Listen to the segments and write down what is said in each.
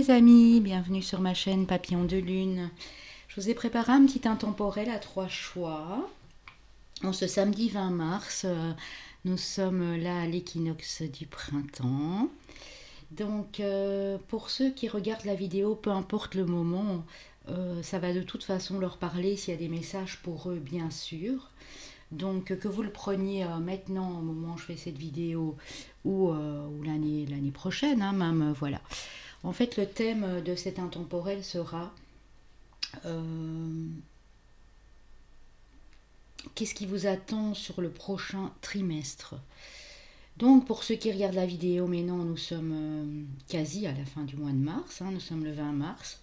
les amis, bienvenue sur ma chaîne Papillon de Lune. Je vous ai préparé un petit intemporel à 3 choix. En ce samedi 20 mars, nous sommes là à l'équinoxe du printemps. Donc pour ceux qui regardent la vidéo, peu importe le moment, ça va de toute façon leur parler s'il y a des messages pour eux, bien sûr. Donc que vous le preniez maintenant au moment où je fais cette vidéo ou l'année prochaine, hein, même voilà. En fait, le thème de cet intemporel sera qu'est-ce qui vous attend sur le prochain trimestre. Donc pour ceux qui regardent la vidéo, maintenant nous sommes quasi à la fin du mois de mars, hein, nous sommes le 20 mars.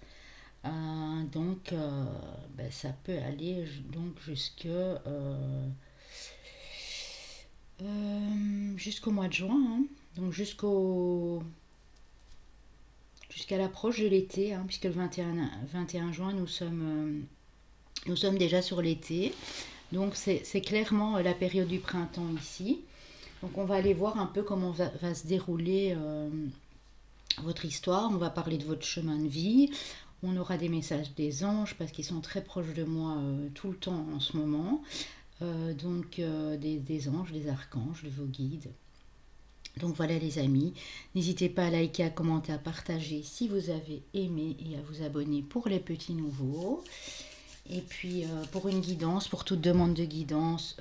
Ça peut aller donc jusqu'au mois de juin, hein, donc jusqu'à l'approche de l'été, hein, puisque le 21 juin nous sommes déjà sur l'été. Donc c'est clairement la période du printemps ici. Donc on va aller voir un peu comment va se dérouler votre histoire. On va parler de votre chemin de vie. On aura des messages des anges parce qu'ils sont très proches de moi tout le temps en ce moment. Des anges, des archanges, de vos guides. Donc voilà les amis, n'hésitez pas à liker, à commenter, à partager si vous avez aimé et à vous abonner pour les petits nouveaux. Et puis pour une guidance, pour toute demande de guidance,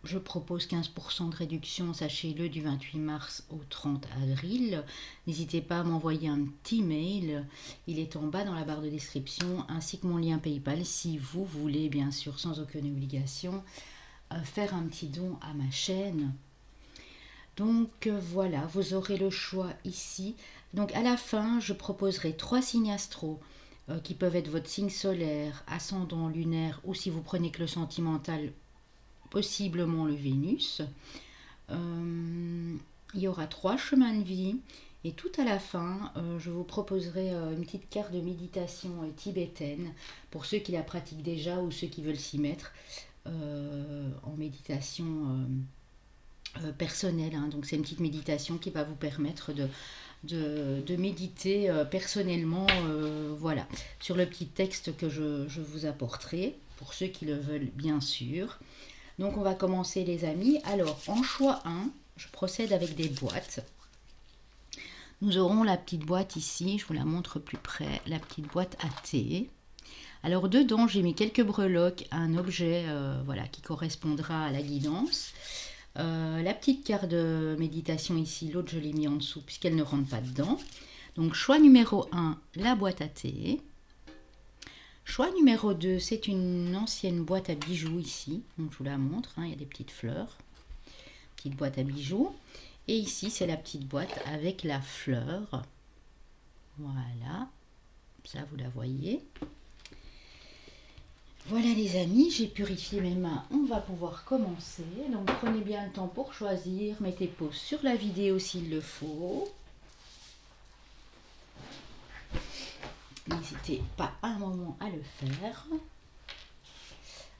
je propose 15% de réduction, sachez-le, du 28 mars au 30 avril. N'hésitez pas à m'envoyer un petit mail, il est en bas dans la barre de description, ainsi que mon lien PayPal si vous voulez, bien sûr, sans aucune obligation, faire un petit don à ma chaîne. Donc voilà, vous aurez le choix ici. Donc à la fin, je proposerai 3 signes astro qui peuvent être votre signe solaire, ascendant, lunaire, ou si vous prenez que le sentimental, possiblement le Vénus. Il y aura 3 chemins de vie. Et tout à la fin, je vous proposerai une petite carte de méditation tibétaine pour ceux qui la pratiquent déjà ou ceux qui veulent s'y mettre en méditation personnelle. Hein. Donc c'est une petite méditation qui va vous permettre de méditer personnellement voilà, sur le petit texte que je vous apporterai, pour ceux qui le veulent bien sûr. Donc on va commencer les amis. Alors en choix 1, je procède avec des boîtes. Nous aurons la petite boîte ici, je vous la montre plus près, la petite boîte à thé. Alors dedans j'ai mis quelques breloques, un objet voilà, qui correspondra à la guidance. La petite carte de méditation ici, l'autre je l'ai mis en dessous puisqu'elle ne rentre pas dedans. Donc choix numéro 1, la boîte à thé. Choix numéro 2, c'est une ancienne boîte à bijoux ici. Donc je vous la montre, hein, il y a des petites fleurs. Petite boîte à bijoux. Et ici c'est la petite boîte avec la fleur. Voilà, ça vous la voyez. Voilà les amis, j'ai purifié mes mains, on va pouvoir commencer. Donc prenez bien le temps pour choisir, mettez pause sur la vidéo s'il le faut. N'hésitez pas un moment à le faire.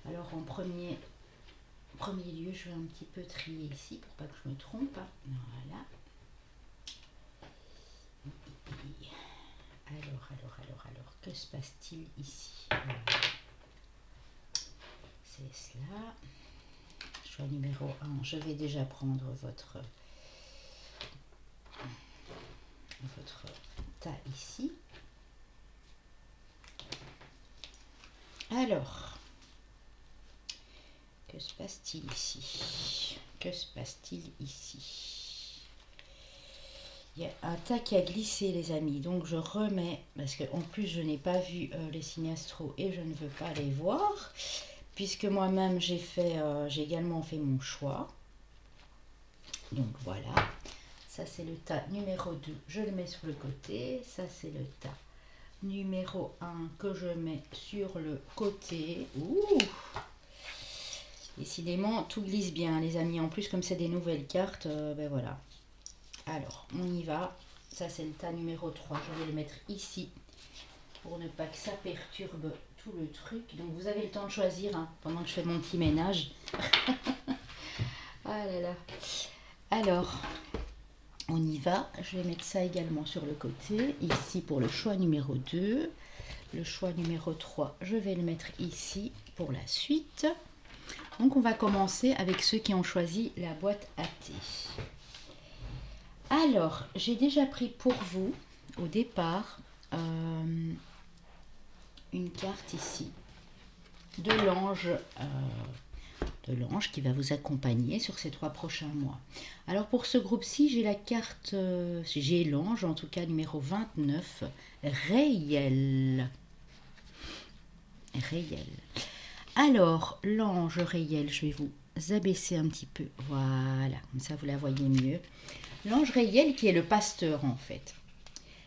Alors en premier lieu, je vais un petit peu trier ici pour pas que je me trompe. Voilà. Alors, que se passe-t-il ici? C'est cela. Choix numéro 1, je vais déjà prendre votre tas ici. Alors, que se passe-t-il ici? Que se passe-t-il ici? Il y a un tas qui a glissé les amis, donc je remets, parce qu'en plus je n'ai pas vu les signes astro et je ne veux pas les voir, puisque moi-même j'ai également fait mon choix. Donc voilà, ça c'est le tas numéro 2, je le mets sur le côté, ça c'est le tas numéro 1 que je mets sur le côté. Ouh! Décidément, tout glisse bien les amis, en plus comme c'est des nouvelles cartes, ben voilà. Alors, on y va, ça c'est le tas numéro 3, je vais le mettre ici pour ne pas que ça perturbe tout le truc. Donc vous avez le temps de choisir hein, pendant que je fais mon petit ménage. Ah là là. Alors, On y va. Je vais mettre ça également sur le côté. Ici pour le choix numéro 2. Le choix numéro 3, je vais le mettre ici pour la suite. Donc on va commencer avec ceux qui ont choisi la boîte à thé. Alors, j'ai déjà pris pour vous, au départ, une carte ici de l'ange qui va vous accompagner sur ces 3 prochains mois. Alors pour ce groupe-ci, j'ai la carte, j'ai l'ange, en tout cas numéro 29, Réel. Réel. Alors, l'ange Réel, je vais vous abaisser un petit peu. Voilà, comme ça vous la voyez mieux. L'ange Réel qui est le pasteur en fait,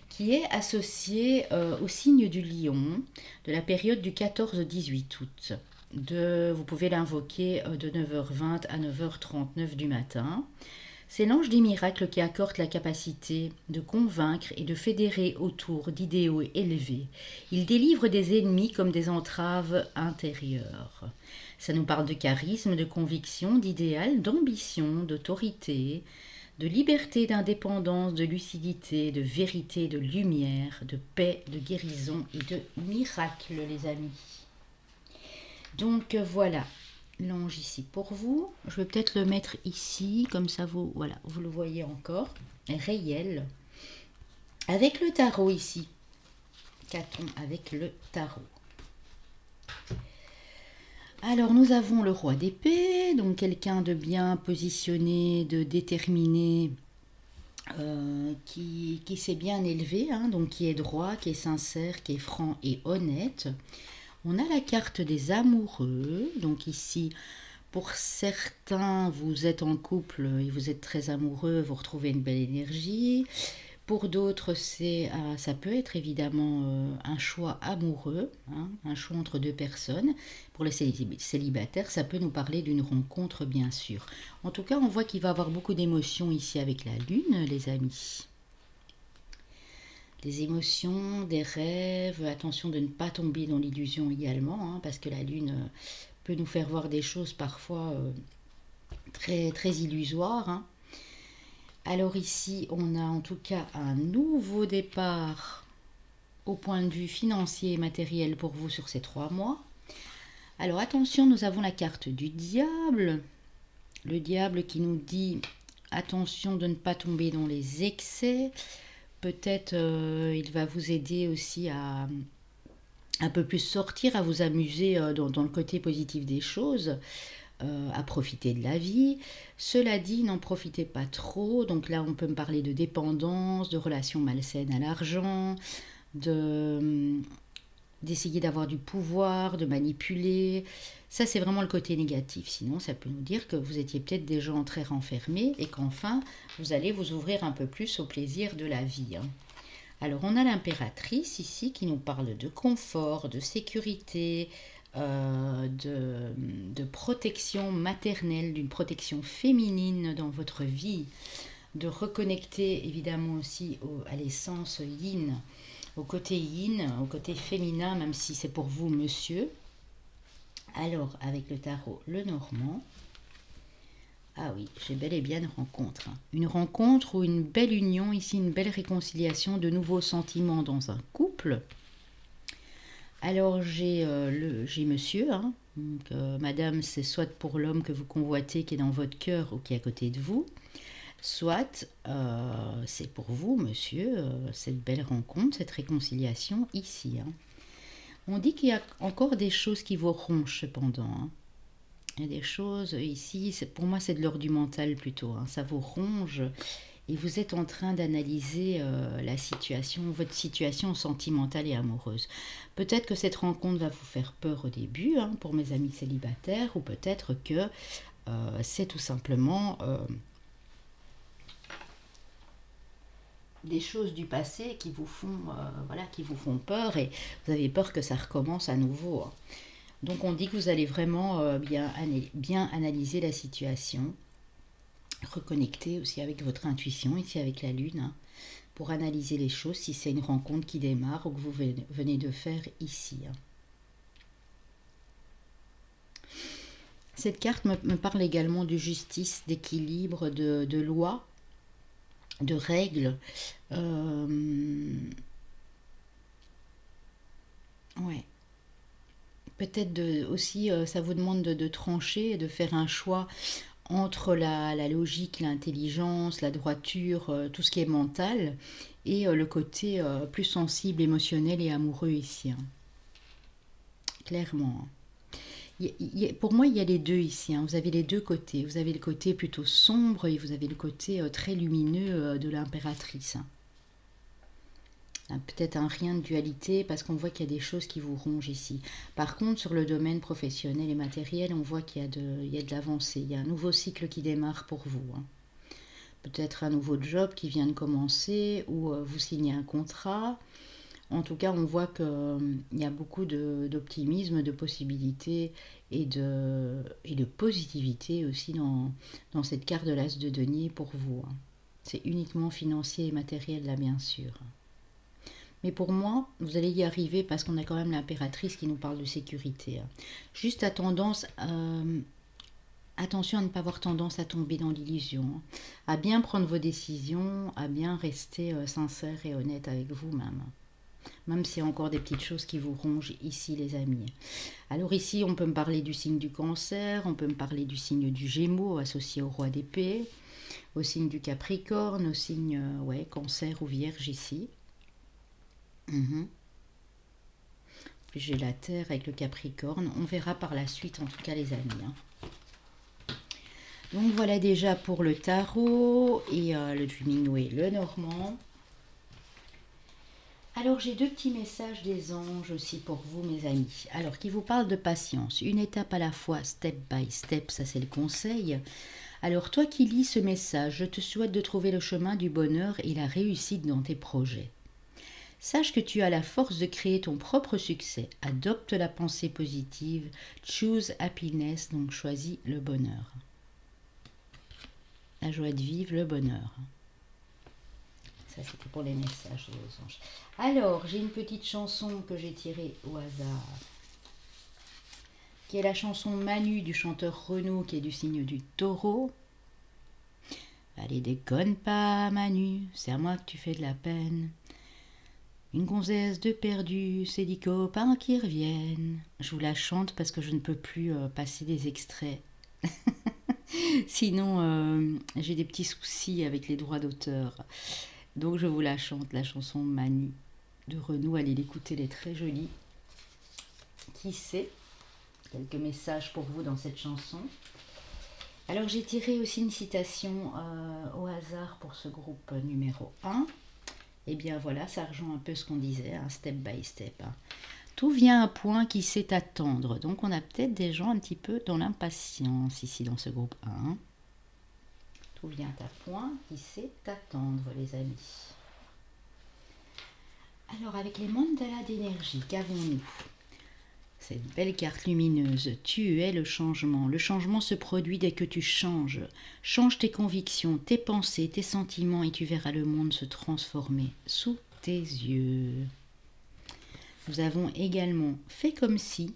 qui est associé au signe du lion de la période du 14-18 août. Vous pouvez l'invoquer de 9h20 à 9h39 du matin. C'est l'ange des miracles qui accorde la capacité de convaincre et de fédérer autour d'idéaux élevés. Il délivre des ennemis comme des entraves intérieures. Ça nous parle de charisme, de conviction, d'idéal, d'ambition, d'autorité, de liberté, d'indépendance, de lucidité, de vérité, de lumière, de paix, de guérison et de miracle, les amis. Donc voilà, l'ange ici pour vous. Je vais peut-être le mettre ici, comme ça vous, voilà, vous le voyez encore. Réel. Avec le tarot ici. Qu'a-t-on avec le tarot? Alors nous avons le roi d'épée, donc quelqu'un de bien positionné, de déterminé, qui s'est bien élevé, hein, donc qui est droit, qui est sincère, qui est franc et honnête. On a la carte des amoureux, donc ici, pour certains, vous êtes en couple et vous êtes très amoureux, vous retrouvez une belle énergie. Pour d'autres, ça peut être évidemment un choix amoureux, hein, un choix entre 2 personnes. Pour les célibataires, ça peut nous parler d'une rencontre, bien sûr. En tout cas, on voit qu'il va y avoir beaucoup d'émotions ici avec la lune, les amis. Des émotions, des rêves, attention de ne pas tomber dans l'illusion également, hein, parce que la lune peut nous faire voir des choses parfois très, très illusoires. Hein. Alors ici, on a en tout cas un nouveau départ au point de vue financier et matériel pour vous sur ces 3 mois. Alors attention, nous avons la carte du diable. Le diable qui nous dit attention de ne pas tomber dans les excès. Peut-être il va vous aider aussi à un peu plus sortir, à vous amuser dans le côté positif des choses, à profiter de la vie. Cela dit, n'en profitez pas trop. Donc là, on peut me parler de dépendance, de relations malsaines à l'argent, d'essayer d'avoir du pouvoir, de manipuler. Ça, c'est vraiment le côté négatif. Sinon, ça peut nous dire que vous étiez peut-être des gens très renfermés et qu'enfin, vous allez vous ouvrir un peu plus au plaisir de la vie. Hein. Alors, on a l'impératrice ici qui nous parle de confort, de sécurité, de protection maternelle, d'une protection féminine dans votre vie, de reconnecter évidemment aussi à l'essence yin, au côté yin, au côté féminin, même si c'est pour vous monsieur. Alors, avec le tarot, le normand. Ah oui, j'ai bel et bien une rencontre. Hein. Une rencontre ou une belle union, ici une belle réconciliation, de nouveaux sentiments dans un couple. Alors j'ai monsieur, hein. Donc, madame, c'est soit pour l'homme que vous convoitez qui est dans votre cœur ou qui est à côté de vous, soit c'est pour vous, monsieur, cette belle rencontre, cette réconciliation ici. Hein. On dit qu'il y a encore des choses qui vous rongent cependant. Hein. Il y a des choses ici, pour moi c'est de l'ordre du mental plutôt, hein, ça vous ronge et vous êtes en train d'analyser la situation, votre situation sentimentale et amoureuse. Peut-être que cette rencontre va vous faire peur au début, hein, pour mes amis célibataires, ou peut-être que c'est tout simplement des choses du passé qui vous font, qui vous font peur et vous avez peur que ça recommence à nouveau. Hein. Donc on dit que vous allez vraiment bien analyser la situation, reconnecter aussi avec votre intuition, ici avec la lune, hein, pour analyser les choses si c'est une rencontre qui démarre ou que vous venez de faire ici. Hein. Cette carte me parle également de justice, d'équilibre, de loi. de règles. Ouais. Peut-être aussi, ça vous demande de trancher, de faire un choix entre la logique, l'intelligence, la droiture, tout ce qui est mental, et le côté plus sensible, émotionnel et amoureux ici, hein. Clairement, hein. Pour moi, il y a les deux ici, hein. Vous avez les deux côtés. Vous avez le côté plutôt sombre et vous avez le côté très lumineux de l'impératrice, hein. Peut-être un rien de dualité parce qu'on voit qu'il y a des choses qui vous rongent ici. Par contre, sur le domaine professionnel et matériel, on voit qu'il y a il y a de l'avancée. Il y a un nouveau cycle qui démarre pour vous, hein. Peut-être un nouveau job qui vient de commencer ou vous signez un contrat. En tout cas, on voit qu'il y a beaucoup d'optimisme, de possibilités et de positivité aussi dans cette carte de l'As de denier pour vous, hein. C'est uniquement financier et matériel là, bien sûr. Mais pour moi, vous allez y arriver parce qu'on a quand même l'impératrice qui nous parle de sécurité, hein. Juste attention à ne pas avoir tendance à tomber dans l'illusion, hein. À bien prendre vos décisions, à bien rester sincère et honnête avec vous-même. Même s'il y a encore des petites choses qui vous rongent ici, les amis. Alors ici, on peut me parler du signe du Cancer, on peut me parler du signe du Gémeaux associé au roi d'épée, au signe du Capricorne, au signe Cancer ou Vierge ici. Mhm. Puis j'ai la Terre avec le Capricorne. On verra par la suite, en tout cas, les amis, hein. Donc voilà déjà pour le tarot et le Dreaming le Normand. Alors j'ai deux petits messages des anges aussi pour vous, mes amis. Alors qui vous parlent de patience, une étape à la fois, step by step, ça c'est le conseil. Alors toi qui lis ce message, je te souhaite de trouver le chemin du bonheur et la réussite dans tes projets. Sache que tu as la force de créer ton propre succès. Adopte la pensée positive. Choose happiness, donc choisis le bonheur. La joie de vivre, le bonheur. Ça, c'était pour les messages des anges. Alors, j'ai une petite chanson que j'ai tirée au hasard, qui est la chanson Manu du chanteur Renaud, qui est du signe du taureau. Allez, déconne pas, Manu, c'est à moi que tu fais de la peine. Une gonzesse de perdu, c'est 10 copains qui reviennent. Je vous la chante parce que je ne peux plus passer des extraits. Sinon, j'ai des petits soucis avec les droits d'auteur. Donc je vous la chante, la chanson Manu de Renaud. Allez l'écouter, elle est très jolie. Qui sait? Quelques messages pour vous dans cette chanson. Alors j'ai tiré aussi une citation au hasard pour ce groupe numéro 1. Et bien voilà, ça rejoint un peu ce qu'on disait, hein, step by step, hein. Tout vient à point qui sait attendre. Donc on a peut-être des gens un petit peu dans l'impatience ici dans ce groupe 1. Tout vient à point qui sait attendre, les amis. Alors avec les mandalas d'énergie, qu'avons-nous? Cette belle carte lumineuse, tu es le changement. Le changement se produit dès que tu changes. Change tes convictions, tes pensées, tes sentiments et tu verras le monde se transformer sous tes yeux. Nous avons également fait comme si,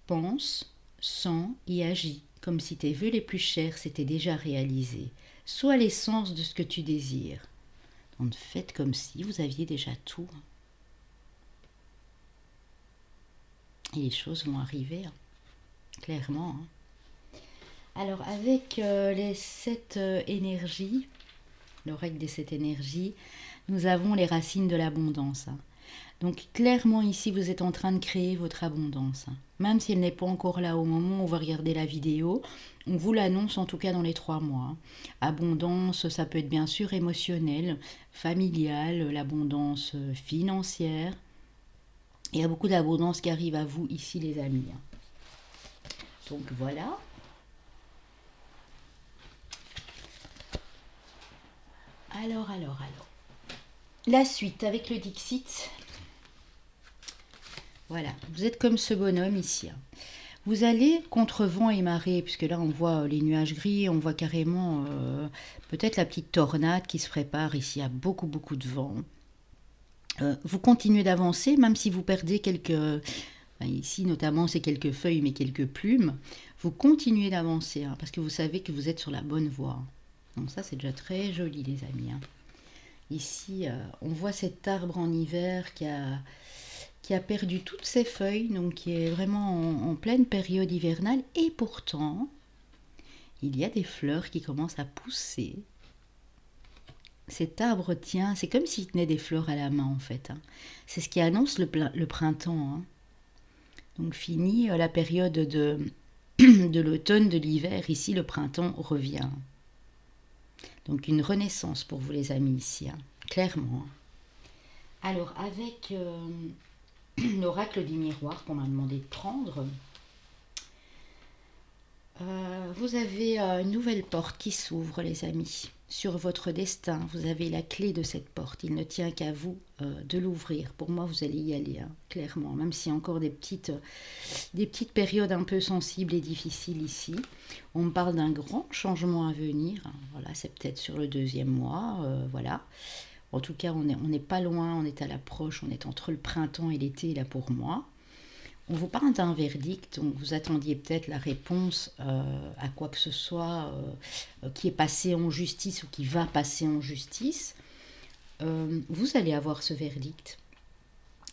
pense, sens et agis, comme si tes vœux les plus chers s'étaient déjà réalisés. Sois l'essence de ce que tu désires. Donc faites comme si vous aviez déjà tout. Et les choses vont arriver, hein, clairement, hein. Alors avec les 7 énergies, le règle des 7 énergies, nous avons les racines de l'abondance, hein. Donc clairement ici vous êtes en train de créer votre abondance, hein. Même si elle n'est pas encore là au moment où on va regarder la vidéo, on vous l'annonce en tout cas dans les 3 mois, hein. Abondance, ça peut être bien sûr émotionnel, familial, l'abondance financière. Il y a beaucoup d'abondance qui arrive à vous ici les amis, hein. Donc voilà. Alors. La suite avec le Dixit. Voilà, vous êtes comme ce bonhomme ici, hein. Vous allez contre vent et marée, puisque là on voit les nuages gris, on voit carrément peut-être la petite tornade qui se prépare ici, il y a beaucoup de vent. Vous continuez d'avancer, même si vous perdez quelques... Ici notamment c'est quelques feuilles mais quelques plumes. Vous continuez d'avancer, hein, parce que vous savez que vous êtes sur la bonne voie. Donc ça c'est déjà très joli les amis, hein. Ici, on voit cet arbre en hiver qui a perdu toutes ses feuilles, donc qui est vraiment en pleine période hivernale. Et pourtant, il y a des fleurs qui commencent à pousser. Cet arbre tient, c'est comme s'il tenait des fleurs à la main en fait, hein. C'est ce qui annonce le printemps, hein. Donc fini la période de l'automne, de l'hiver, ici le printemps revient. Donc une renaissance pour vous les amis ici, hein, clairement. Alors avec l'oracle du miroir qu'on m'a demandé de prendre, vous avez une nouvelle porte qui s'ouvre les amis. Sur votre destin, vous avez la clé de cette porte. Il ne tient qu'à vous de l'ouvrir. Pour moi, vous allez y aller, hein, clairement. Même s'il y a encore des petites périodes un peu sensibles et difficiles ici. On me parle d'un grand changement à venir. Voilà, c'est peut-être sur le 2e mois. Voilà. En tout cas, on n'est pas loin. On est à l'approche. On est entre le printemps et l'été, là, pour moi. On vous parle d'un verdict, donc vous attendiez peut-être la réponse à quoi que ce soit qui est passé en justice ou qui va passer en justice. Vous allez avoir ce verdict.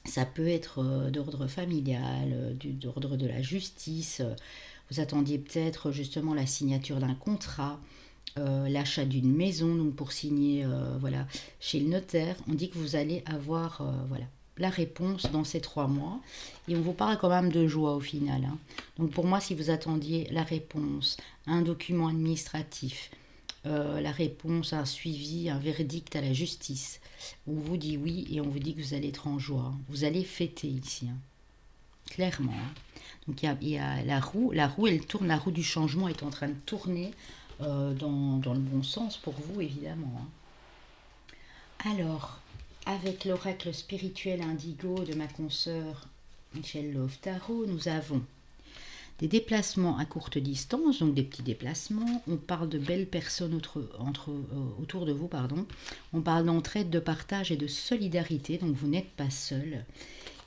Ça peut être d'ordre familial, d'ordre de la justice. Vous attendiez peut-être justement la signature d'un contrat, l'achat d'une maison, donc pour signer voilà, chez le notaire. On dit que vous allez avoir voilà, la réponse dans ces 3 mois. Et on vous parle quand même de joie au final, hein. Donc pour moi, si vous attendiez la réponse, un document administratif, la réponse, un suivi, un verdict à la justice, on vous dit oui et on vous dit que vous allez être en joie. Vous allez fêter ici, hein, clairement, hein. Donc il y a la roue elle tourne, la roue du changement est en train de tourner dans le bon sens pour vous évidemment, hein. Alors, avec l'oracle spirituel indigo de ma consoeur Michel Love Tarot, nous avons des déplacements à courte distance, donc des petits déplacements. On parle de belles personnes autour de vous, pardon. On parle d'entraide, de partage et de solidarité, donc vous n'êtes pas seul.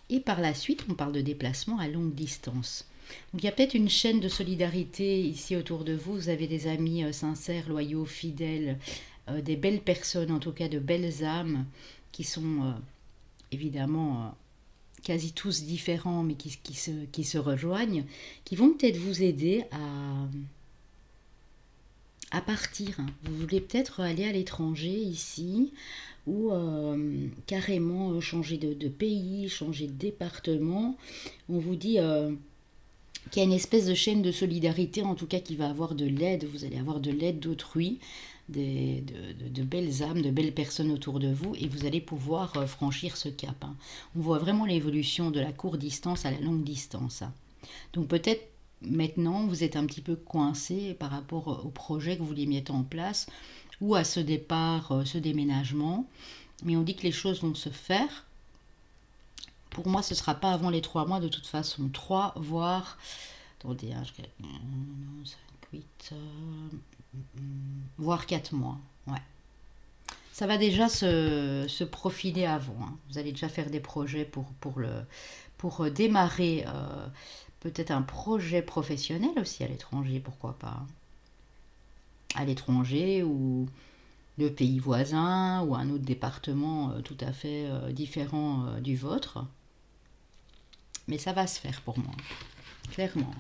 Et par la suite, on parle de déplacements à longue distance. Donc il y a peut-être une chaîne de solidarité ici autour de vous. Vous avez des amis sincères, loyaux, fidèles, des belles personnes, en tout cas de belles âmes, qui sont évidemment quasi tous différents, mais qui se rejoignent, qui vont peut-être vous aider à partir. Vous voulez peut-être aller à l'étranger ici, ou carrément changer de pays, changer de département. On vous dit qu'il y a une espèce de chaîne de solidarité, en tout cas qui va avoir de l'aide. Vous allez avoir de l'aide d'autrui, de belles âmes, de belles personnes autour de vous, et vous allez pouvoir franchir ce cap, hein. On voit vraiment l'évolution de la courte distance à la longue distance, hein. Donc peut-être maintenant vous êtes un petit peu coincé par rapport au projet que vous vouliez mettre en place ou à ce départ, ce déménagement, mais on dit que les choses vont se faire. Pour moi, ce ne sera pas avant les 3 mois de toute façon. 3, voire... Attendez, hein, 5, 8... voire 4 mois. Ouais. Ça va déjà se profiler avant, hein. Vous allez déjà faire des projets pour démarrer peut-être un projet professionnel aussi à l'étranger, pourquoi pas, hein. À l'étranger ou le pays voisin ou un autre département tout à fait différent du vôtre. Mais ça va se faire pour moi, clairement.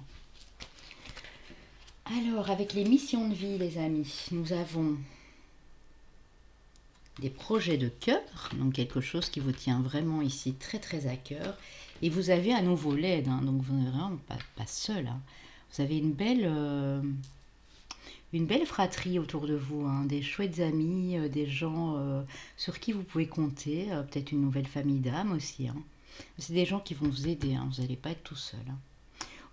Alors, avec les missions de vie, les amis, nous avons des projets de cœur, donc quelque chose qui vous tient vraiment ici très très à cœur. Et vous avez à nouveau l'aide, hein, donc vous n'êtes vraiment pas seul, hein. Vous avez une belle fratrie autour de vous, hein, des chouettes amis, des gens sur qui vous pouvez compter, peut-être une nouvelle famille d'âmes aussi, hein. C'est des gens qui vont vous aider, hein, vous n'allez pas être tout seul, hein.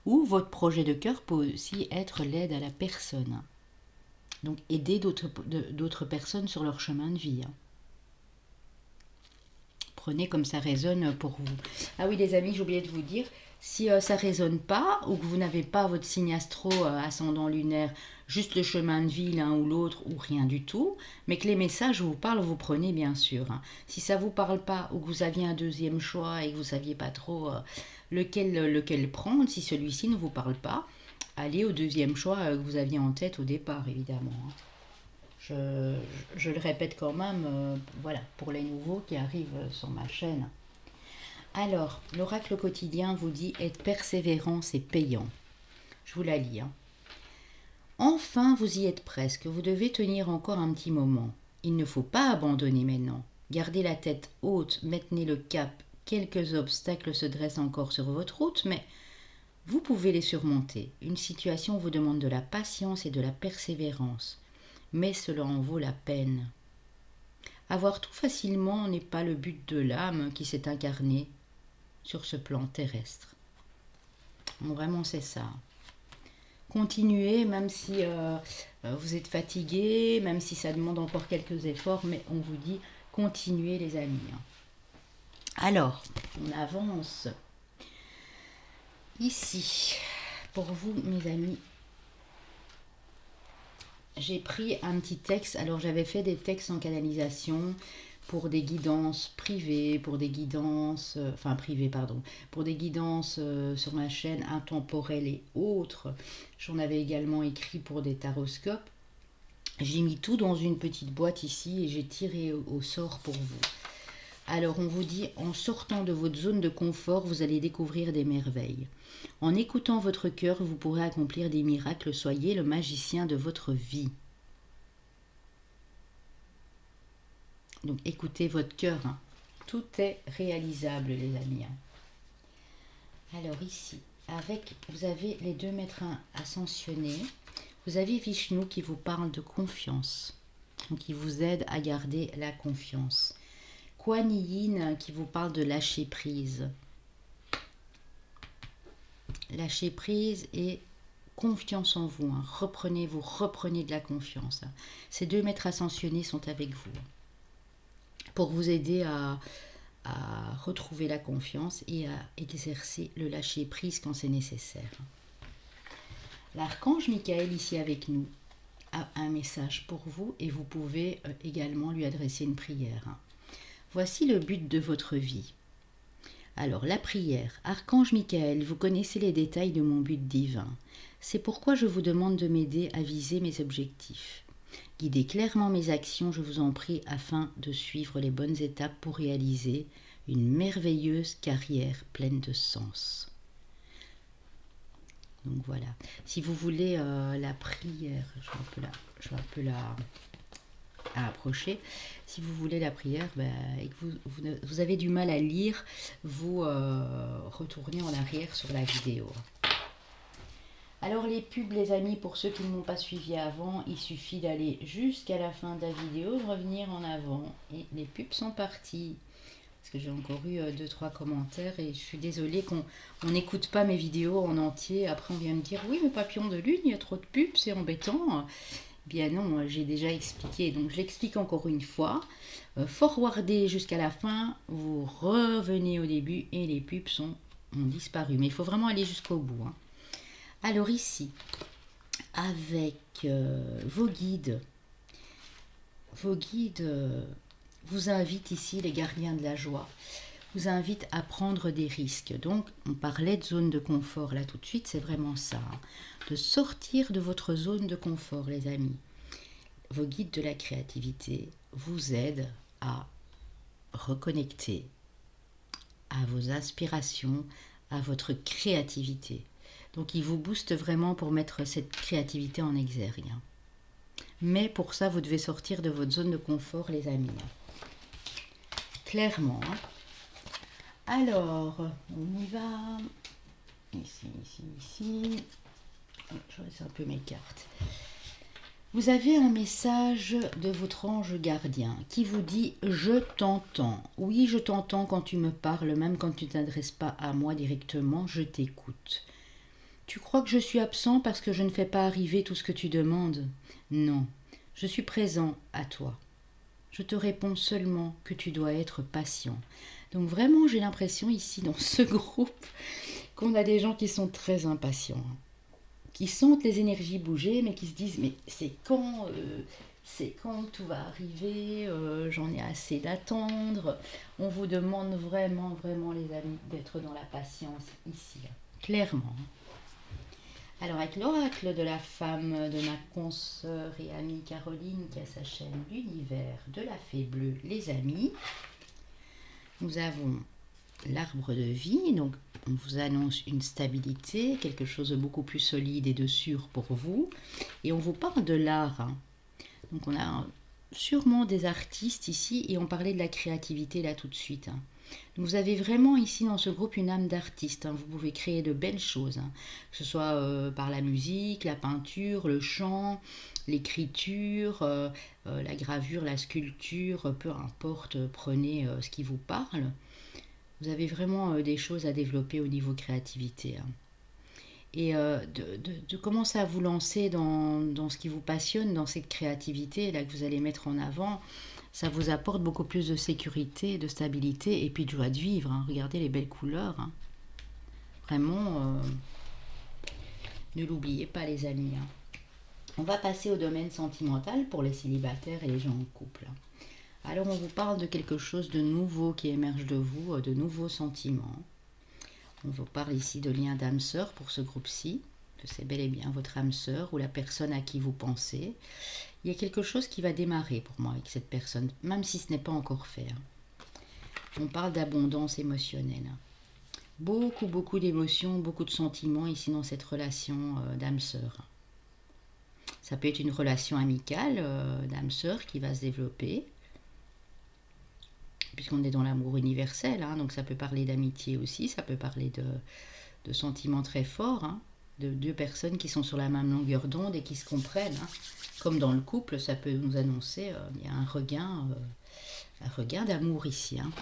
Ou votre projet de cœur peut aussi être l'aide à la personne, hein. Donc aider d'autres personnes sur leur chemin de vie, hein. Prenez comme ça résonne pour vous. Ah oui les amis, j'ai oublié de vous dire, si ça ne résonne pas ou que vous n'avez pas votre signe astro ascendant lunaire, juste le chemin de vie l'un ou l'autre ou rien du tout, mais que les messages vous parlent, vous prenez bien sûr, hein. Si ça ne vous parle pas ou que vous aviez un deuxième choix et que vous ne saviez pas trop lequel prendre, si celui-ci ne vous parle pas, allez au deuxième choix que vous aviez en tête au départ évidemment, hein. je, je le répète quand même, voilà, pour les nouveaux qui arrivent sur ma chaîne. Alors, l'oracle quotidien vous dit être persévérant, c'est payant. Je vous la lis. Enfin, vous y êtes presque. Vous devez tenir encore un petit moment. Il ne faut pas abandonner maintenant. Gardez la tête haute, maintenez le cap. Quelques obstacles se dressent encore sur votre route, mais vous pouvez les surmonter. Une situation vous demande de la patience et de la persévérance, mais cela en vaut la peine. Avoir tout facilement n'est pas le but de l'âme qui s'est incarnée sur ce plan terrestre. Bon, vraiment, c'est ça. Continuez, même si vous êtes fatigué, même si ça demande encore quelques efforts, mais on vous dit continuez les amis. Alors, on avance. Ici, pour vous mes amis, j'ai pris un petit texte. Alors j'avais fait des textes en canalisation pour des guidances privées, pour des guidances, pour des guidances sur ma chaîne intemporelle et autres. J'en avais également écrit pour des taroscopes. J'ai mis tout dans une petite boîte ici et j'ai tiré au sort pour vous. Alors on vous dit, en sortant de votre zone de confort, vous allez découvrir des merveilles. En écoutant votre cœur, vous pourrez accomplir des miracles. Soyez le magicien de votre vie. Donc écoutez votre cœur. Tout est réalisable les amis. Alors ici, vous avez les 2 maîtres ascensionnés. Vous avez Vishnu qui vous parle de confiance. Donc qui vous aide à garder la confiance. Kuan Yin qui vous parle de lâcher prise. Lâcher prise et confiance en vous. Reprenez de la confiance. Ces 2 maîtres ascensionnés sont avec vous pour vous aider à retrouver la confiance et à exercer le lâcher prise quand c'est nécessaire. L'archange Michael ici avec nous a un message pour vous et vous pouvez également lui adresser une prière. Voici le but de votre vie. Alors la prière, Archange Michael, vous connaissez les détails de mon but divin. C'est pourquoi je vous demande de m'aider à viser mes objectifs. Guidez clairement mes actions, je vous en prie, afin de suivre les bonnes étapes pour réaliser une merveilleuse carrière pleine de sens. Donc voilà. Si vous voulez la prière, je vais un peu la approcher. Si vous voulez la prière et que vous avez du mal à lire, vous retournez en arrière sur la vidéo. Alors les pubs les amis, pour ceux qui ne m'ont pas suivi avant, il suffit d'aller jusqu'à la fin de la vidéo, de revenir en avant et les pubs sont parties. Parce que j'ai encore eu 2-3 commentaires et je suis désolée qu'on n'écoute pas mes vidéos en entier. Après on vient me dire oui mais Papillon de Lune, il y a trop de pubs, c'est embêtant. Bien non, j'ai déjà expliqué, donc je l'explique encore une fois. Forwardez jusqu'à la fin, vous revenez au début et les pubs ont disparu. Mais il faut vraiment aller jusqu'au bout. Alors ici, avec vos guides vous invitent ici, les gardiens de la joie, vous invitent à prendre des risques. Donc, on parlait de zone de confort là tout de suite, c'est vraiment ça. De sortir de votre zone de confort, les amis. Vos guides de la créativité vous aident à reconnecter à vos aspirations, à votre créativité. Donc, ils vous boostent vraiment pour mettre cette créativité en exergue. Mais pour ça, vous devez sortir de votre zone de confort, les amis. Clairement. Alors, on y va. Ici. Je laisse un peu mes cartes. Vous avez un message de votre ange gardien qui vous dit « Je t'entends ». Oui, je t'entends quand tu me parles, même quand tu ne t'adresses pas à moi directement, je t'écoute. Tu crois que je suis absent parce que je ne fais pas arriver tout ce que tu demandes? Non, je suis présent à toi. Je te réponds seulement que tu dois être patient. Donc vraiment, j'ai l'impression ici, dans ce groupe, qu'on a des gens qui sont très impatients, qui sentent les énergies bouger, mais qui se disent « Mais c'est quand tout va arriver, j'en ai assez d'attendre ». On vous demande vraiment, vraiment, les amis, d'être dans la patience ici, clairement. Alors, avec l'oracle de la femme de ma consoeur et amie Caroline, qui a sa chaîne L'univers de la fée bleue, les amis, nous avons l'arbre de vie. Donc, on vous annonce une stabilité, quelque chose de beaucoup plus solide et de sûr pour vous. Et on vous parle de l'art, hein. Donc, on a sûrement des artistes ici et on parlait de la créativité là tout de suite, hein. Donc vous avez vraiment ici dans ce groupe une âme d'artiste, hein. Vous pouvez créer de belles choses, hein. Que ce soit par la musique, la peinture, le chant, l'écriture, la gravure, la sculpture, peu importe, prenez ce qui vous parle. Vous avez vraiment des choses à développer au niveau créativité, hein. Et de commencer à vous lancer dans ce qui vous passionne, dans cette créativité là que vous allez mettre en avant, ça vous apporte beaucoup plus de sécurité, de stabilité et puis de joie de vivre, hein. Regardez les belles couleurs, hein. Vraiment, ne l'oubliez pas les amis, hein. On va passer au domaine sentimental pour les célibataires et les gens en couple. Alors on vous parle de quelque chose de nouveau qui émerge de vous, de nouveaux sentiments. On vous parle ici de lien d'âme sœur pour ce groupe-ci, que c'est bel et bien votre âme sœur ou la personne à qui vous pensez. Il y a quelque chose qui va démarrer pour moi avec cette personne, même si ce n'est pas encore fait, hein. On parle d'abondance émotionnelle. Beaucoup, beaucoup d'émotions, beaucoup de sentiments ici dans cette relation d'âme sœur. Ça peut être une relation amicale d'âme sœur qui va se développer, puisqu'on est dans l'amour universel, hein, donc ça peut parler d'amitié aussi, ça peut parler de sentiments très forts, hein, de deux personnes qui sont sur la même longueur d'onde et qui se comprennent, hein. Comme dans le couple, ça peut nous annoncer il y a un regain d'amour ici, hein.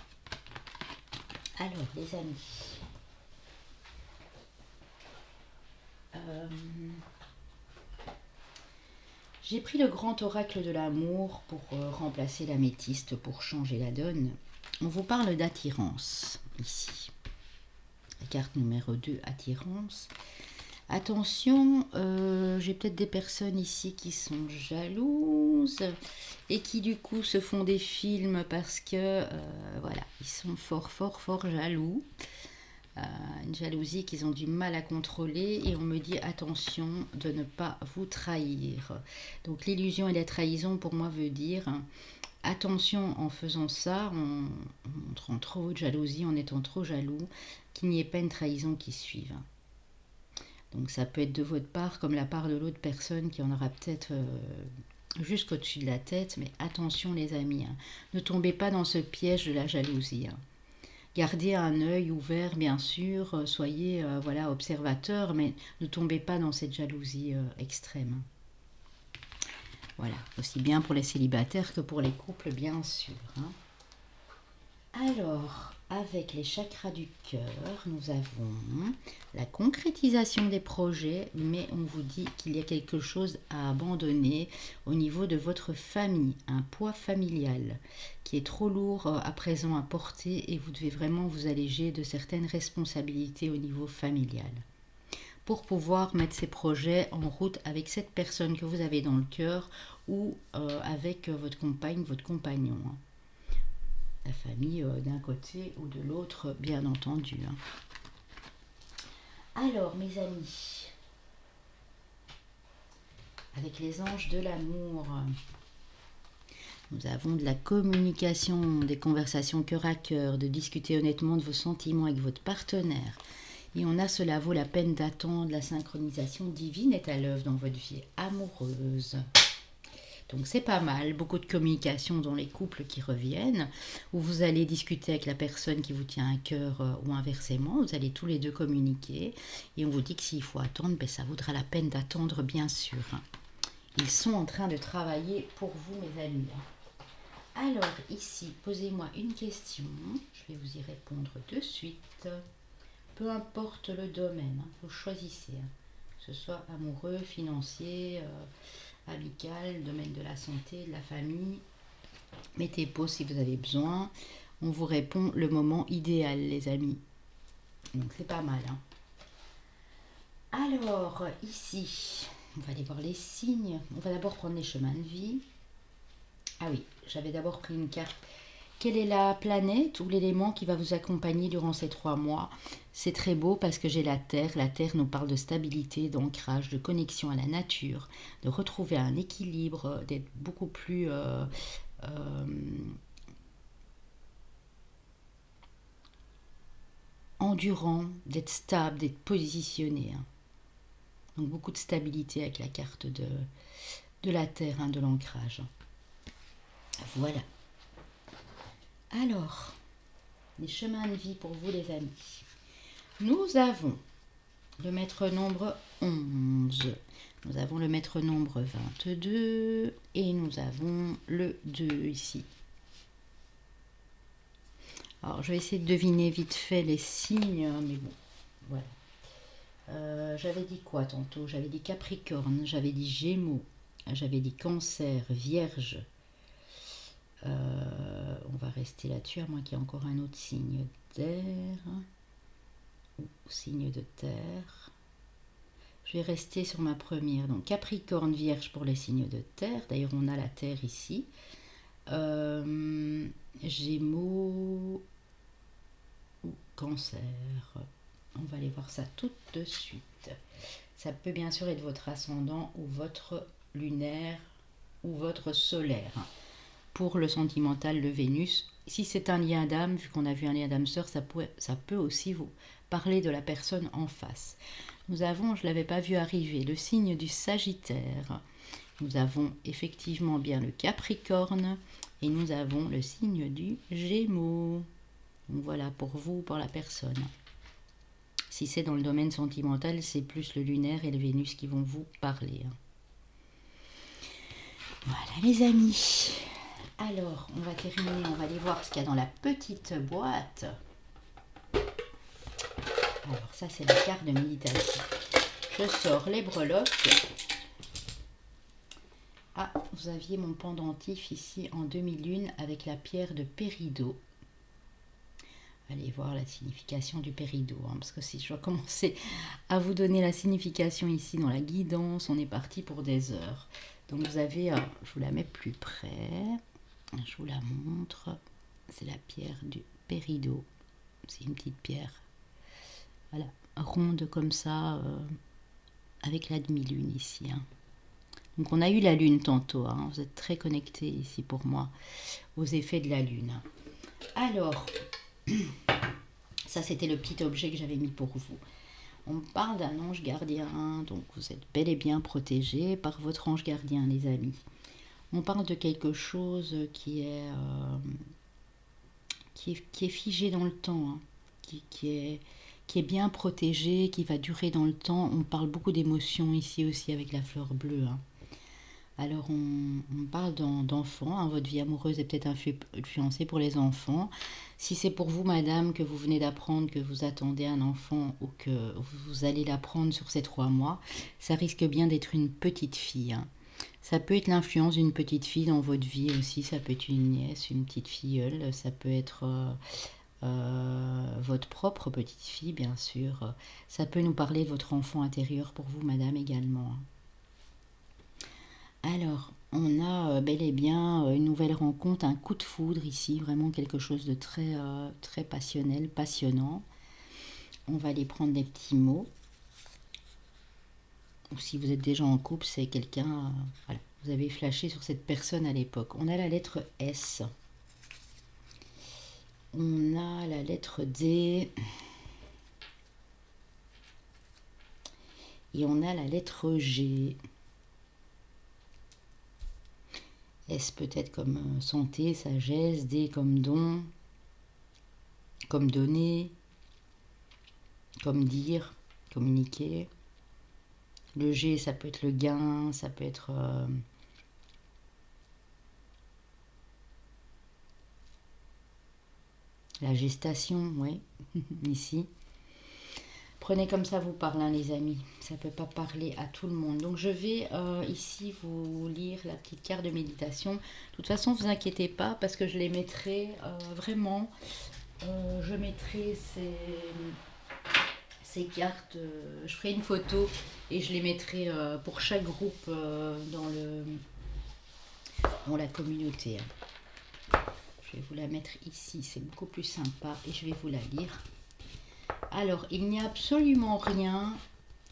Alors, les amis, j'ai pris le grand oracle de l'amour pour remplacer l'améthyste, pour changer la donne. On vous parle d'attirance ici. La carte numéro 2, attirance. Attention, j'ai peut-être des personnes ici qui sont jalouses et qui du coup se font des films parce que voilà, ils sont fort fort fort jaloux. Une jalousie qu'ils ont du mal à contrôler et on me dit attention de ne pas vous trahir. Donc l'illusion et la trahison pour moi veut dire attention en faisant ça, en montrant trop de jalousie, en étant trop jaloux, qu'il n'y ait pas une trahison qui suive. Donc ça peut être de votre part comme la part de l'autre personne qui en aura peut-être jusqu'au-dessus de la tête, mais attention les amis, hein. Ne tombez pas dans ce piège de la jalousie, hein. Gardez un œil ouvert, bien sûr, soyez voilà, observateur, mais ne tombez pas dans cette jalousie extrême. Voilà, aussi bien pour les célibataires que pour les couples, bien sûr, hein. Alors, avec les chakras du cœur, nous avons la concrétisation des projets, mais on vous dit qu'il y a quelque chose à abandonner au niveau de votre famille, un poids familial qui est trop lourd à présent à porter et vous devez vraiment vous alléger de certaines responsabilités au niveau familial pour pouvoir mettre ces projets en route avec cette personne que vous avez dans le cœur ou avec votre compagne, votre compagnon, hein. La famille d'un côté ou de l'autre, bien entendu, hein. Alors, mes amis, avec les anges de l'amour, nous avons de la communication, des conversations cœur à cœur, de discuter honnêtement de vos sentiments avec votre partenaire. Et on a cela vaut la peine d'attendre, la synchronisation divine est à l'œuvre dans votre vie amoureuse. Donc c'est pas mal, beaucoup de communication dans les couples qui reviennent, où vous allez discuter avec la personne qui vous tient à cœur ou inversement, vous allez tous les deux communiquer et on vous dit que s'il faut attendre, ben ça vaudra la peine d'attendre bien sûr. Ils sont en train de travailler pour vous mes amis. Alors ici, posez-moi une question, je vais vous y répondre de suite. Peu importe le domaine, vous choisissez, que ce soit amoureux, financier, amical, domaine de la santé, de la famille. Mettez pause si vous avez besoin. On vous répond le moment idéal, les amis. Donc c'est pas mal, hein. Alors, ici, on va aller voir les signes. On va d'abord prendre les chemins de vie. Ah oui, j'avais d'abord pris une carte quelle est la planète ou l'élément qui va vous accompagner durant ces 3 mois? C'est très beau parce que j'ai la Terre. La Terre nous parle de stabilité, d'ancrage, de connexion à la nature, de retrouver un équilibre, d'être beaucoup plus euh, endurant, d'être stable, d'être positionné, hein. Donc beaucoup de stabilité avec la carte de la Terre, hein, de l'ancrage. Voilà. Alors, les chemins de vie pour vous les amis. Nous avons le maître nombre 11. Nous avons le maître nombre 22 et nous avons le 2 ici. Alors, je vais essayer de deviner vite fait les signes, mais bon, voilà. J'avais dit quoi tantôt? J'avais dit Capricorne, j'avais dit Gémeaux, j'avais dit Cancer, Vierge. On va rester là-dessus, à moins qu'il y ait encore un autre signe d'air ou signe de terre. Je vais rester sur ma première. Donc Capricorne, Vierge pour les signes de terre. D'ailleurs, on a la terre ici. Gémeaux ou Cancer. On va aller voir ça tout de suite. Ça peut bien sûr être votre ascendant ou votre lunaire ou votre solaire. Pour le sentimental, le Vénus. Si c'est un lien d'âme, vu qu'on a vu un lien d'âme-sœur, ça peut aussi vous parler de la personne en face. Nous avons, je ne l'avais pas vu arriver, le signe du Sagittaire. Nous avons effectivement bien le Capricorne et nous avons le signe du Gémeaux. Donc voilà, pour vous, pour la personne. Si c'est dans le domaine sentimental, c'est plus le lunaire et le Vénus qui vont vous parler. Voilà les amis. Alors, on va terminer, on va aller voir ce qu'il y a dans la petite boîte. Alors ça, c'est la carte de méditation. Je sors les breloques. Ah, vous aviez mon pendentif ici en demi-lune avec la pierre de péridot. Allez voir la signification du péridot, hein, parce que si je dois commencer à vous donner la signification ici dans la guidance, on est parti pour des heures. Donc vous avez, je vous la mets plus près, je vous la montre, c'est la pierre du péridot. C'est une petite pierre, voilà, ronde comme ça, avec la demi-lune ici, hein. Donc on a eu la lune tantôt, hein. Vous êtes très connectés ici pour moi aux effets de la lune. Alors, ça c'était le petit objet que j'avais mis pour vous. On parle d'un ange gardien, donc vous êtes bel et bien protégé par votre ange gardien les amis. On parle de quelque chose qui est figé dans le temps, hein, qui est bien protégé, qui va durer dans le temps. On parle beaucoup d'émotions ici aussi avec la fleur bleue, hein. Alors on parle d'enfants, hein. Votre vie amoureuse est peut-être influencée pour les enfants. Si c'est pour vous madame que vous venez d'apprendre que vous attendez un enfant ou que vous allez l'apprendre sur ces 3 mois, ça risque bien d'être une petite fille, hein. Ça peut être l'influence d'une petite fille dans votre vie aussi, ça peut être une nièce, une petite filleule, ça peut être votre propre petite fille bien sûr. Ça peut nous parler de votre enfant intérieur pour vous madame également, hein. Alors, on a bel et bien une nouvelle rencontre, un coup de foudre ici, vraiment quelque chose de très, très passionnel, passionnant. On va aller prendre des petits mots. Ou si vous êtes déjà en couple, c'est quelqu'un, voilà, vous avez flashé sur cette personne à l'époque. On a la lettre S. On a la lettre D. Et on a la lettre G. S peut-être comme santé, sagesse, D comme don, comme donner, comme dire, communiquer. Le G, ça peut être le gain, ça peut être la gestation, oui, ici. Prenez comme ça vous parle, hein, les amis. Ça ne peut pas parler à tout le monde. Donc je vais ici vous lire la petite carte de méditation. De toute façon, ne vous inquiétez pas parce que je les mettrai vraiment. Je mettrai ces cartes. Je ferai une photo et je les mettrai pour chaque groupe dans la communauté, hein. Je vais vous la mettre ici, c'est beaucoup plus sympa et je vais vous la lire. Alors, il n'y a absolument rien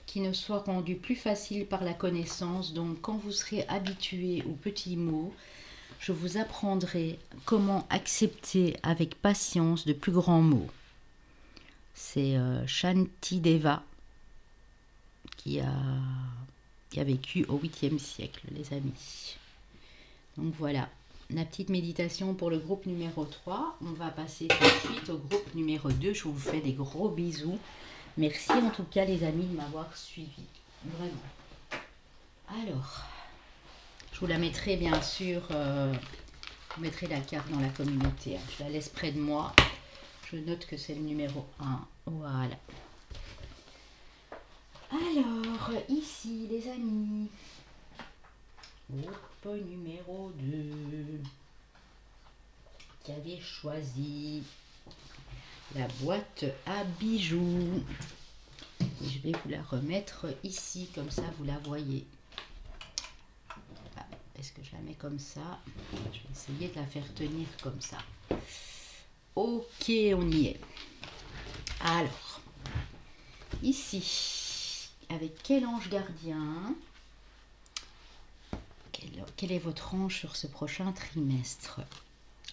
qui ne soit rendu plus facile par la connaissance. Donc, quand vous serez habitué aux petits mots, je vous apprendrai comment accepter avec patience de plus grands mots. C'est Shantideva qui a vécu au 8e siècle, les amis. Donc voilà, la petite méditation pour le groupe numéro 3. On va passer tout de suite au groupe numéro 2. Je vous fais des gros bisous. Merci en tout cas les amis de m'avoir suivi. Vraiment. Alors, je vous la mettrai bien sûr, je mettrai la carte dans la communauté. Je la laisse près de moi. Je note que c'est le numéro 1. Voilà. Alors, ici les amis. Groupe numéro 2. Qui avait choisi la boîte à bijoux. Et je vais vous la remettre ici, comme ça vous la voyez. Est-ce que je la mets comme ça? Je vais essayer de la faire tenir comme ça. Ok, on y est. Alors, ici, avec quel ange gardien? Quel est votre ange sur ce prochain trimestre?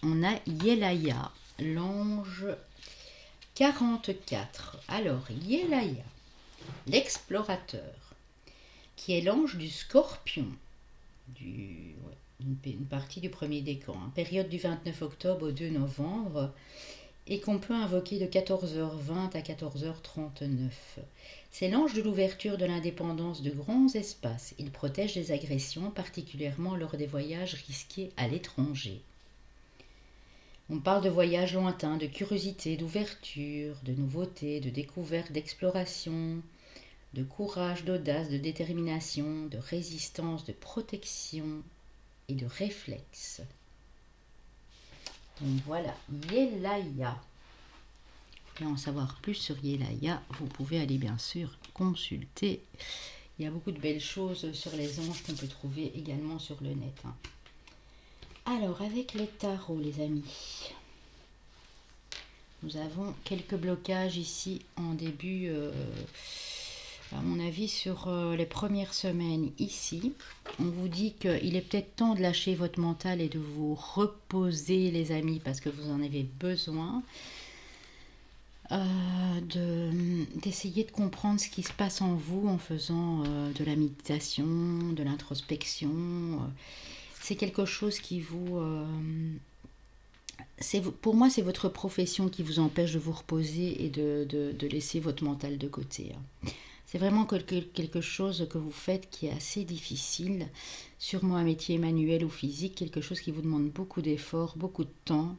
On a Yelaya, l'ange 44. Alors, Yelaya, l'explorateur, qui est l'ange du scorpion, une partie du premier décan, période du 29 octobre au 2 novembre, et qu'on peut invoquer de 14h20 à 14h39. C'est l'ange de l'ouverture de l'indépendance de grands espaces. Il protège des agressions, particulièrement lors des voyages risqués à l'étranger. On parle de voyages lointains, de curiosité, d'ouverture, de nouveauté, de découverte, d'exploration, de courage, d'audace, de détermination, de résistance, de protection et de réflexe. Donc voilà, Yelaya. Pour en savoir plus sur Yelaya, vous pouvez aller bien sûr consulter. Il y a beaucoup de belles choses sur les anges qu'on peut trouver également sur le net. Alors, avec les tarots, les amis, nous avons quelques blocages ici en début, à mon avis, sur les premières semaines ici. On vous dit qu'il est peut-être temps de lâcher votre mental et de vous reposer, les amis, parce que vous en avez besoin. D'essayer de comprendre ce qui se passe en vous en faisant de la méditation, de l'introspection. C'est quelque chose qui vous... pour moi, c'est votre profession qui vous empêche de vous reposer et de laisser votre mental de côté. C'est vraiment quelque chose que vous faites qui est assez difficile, sûrement un métier manuel ou physique, quelque chose qui vous demande beaucoup d'efforts, beaucoup de temps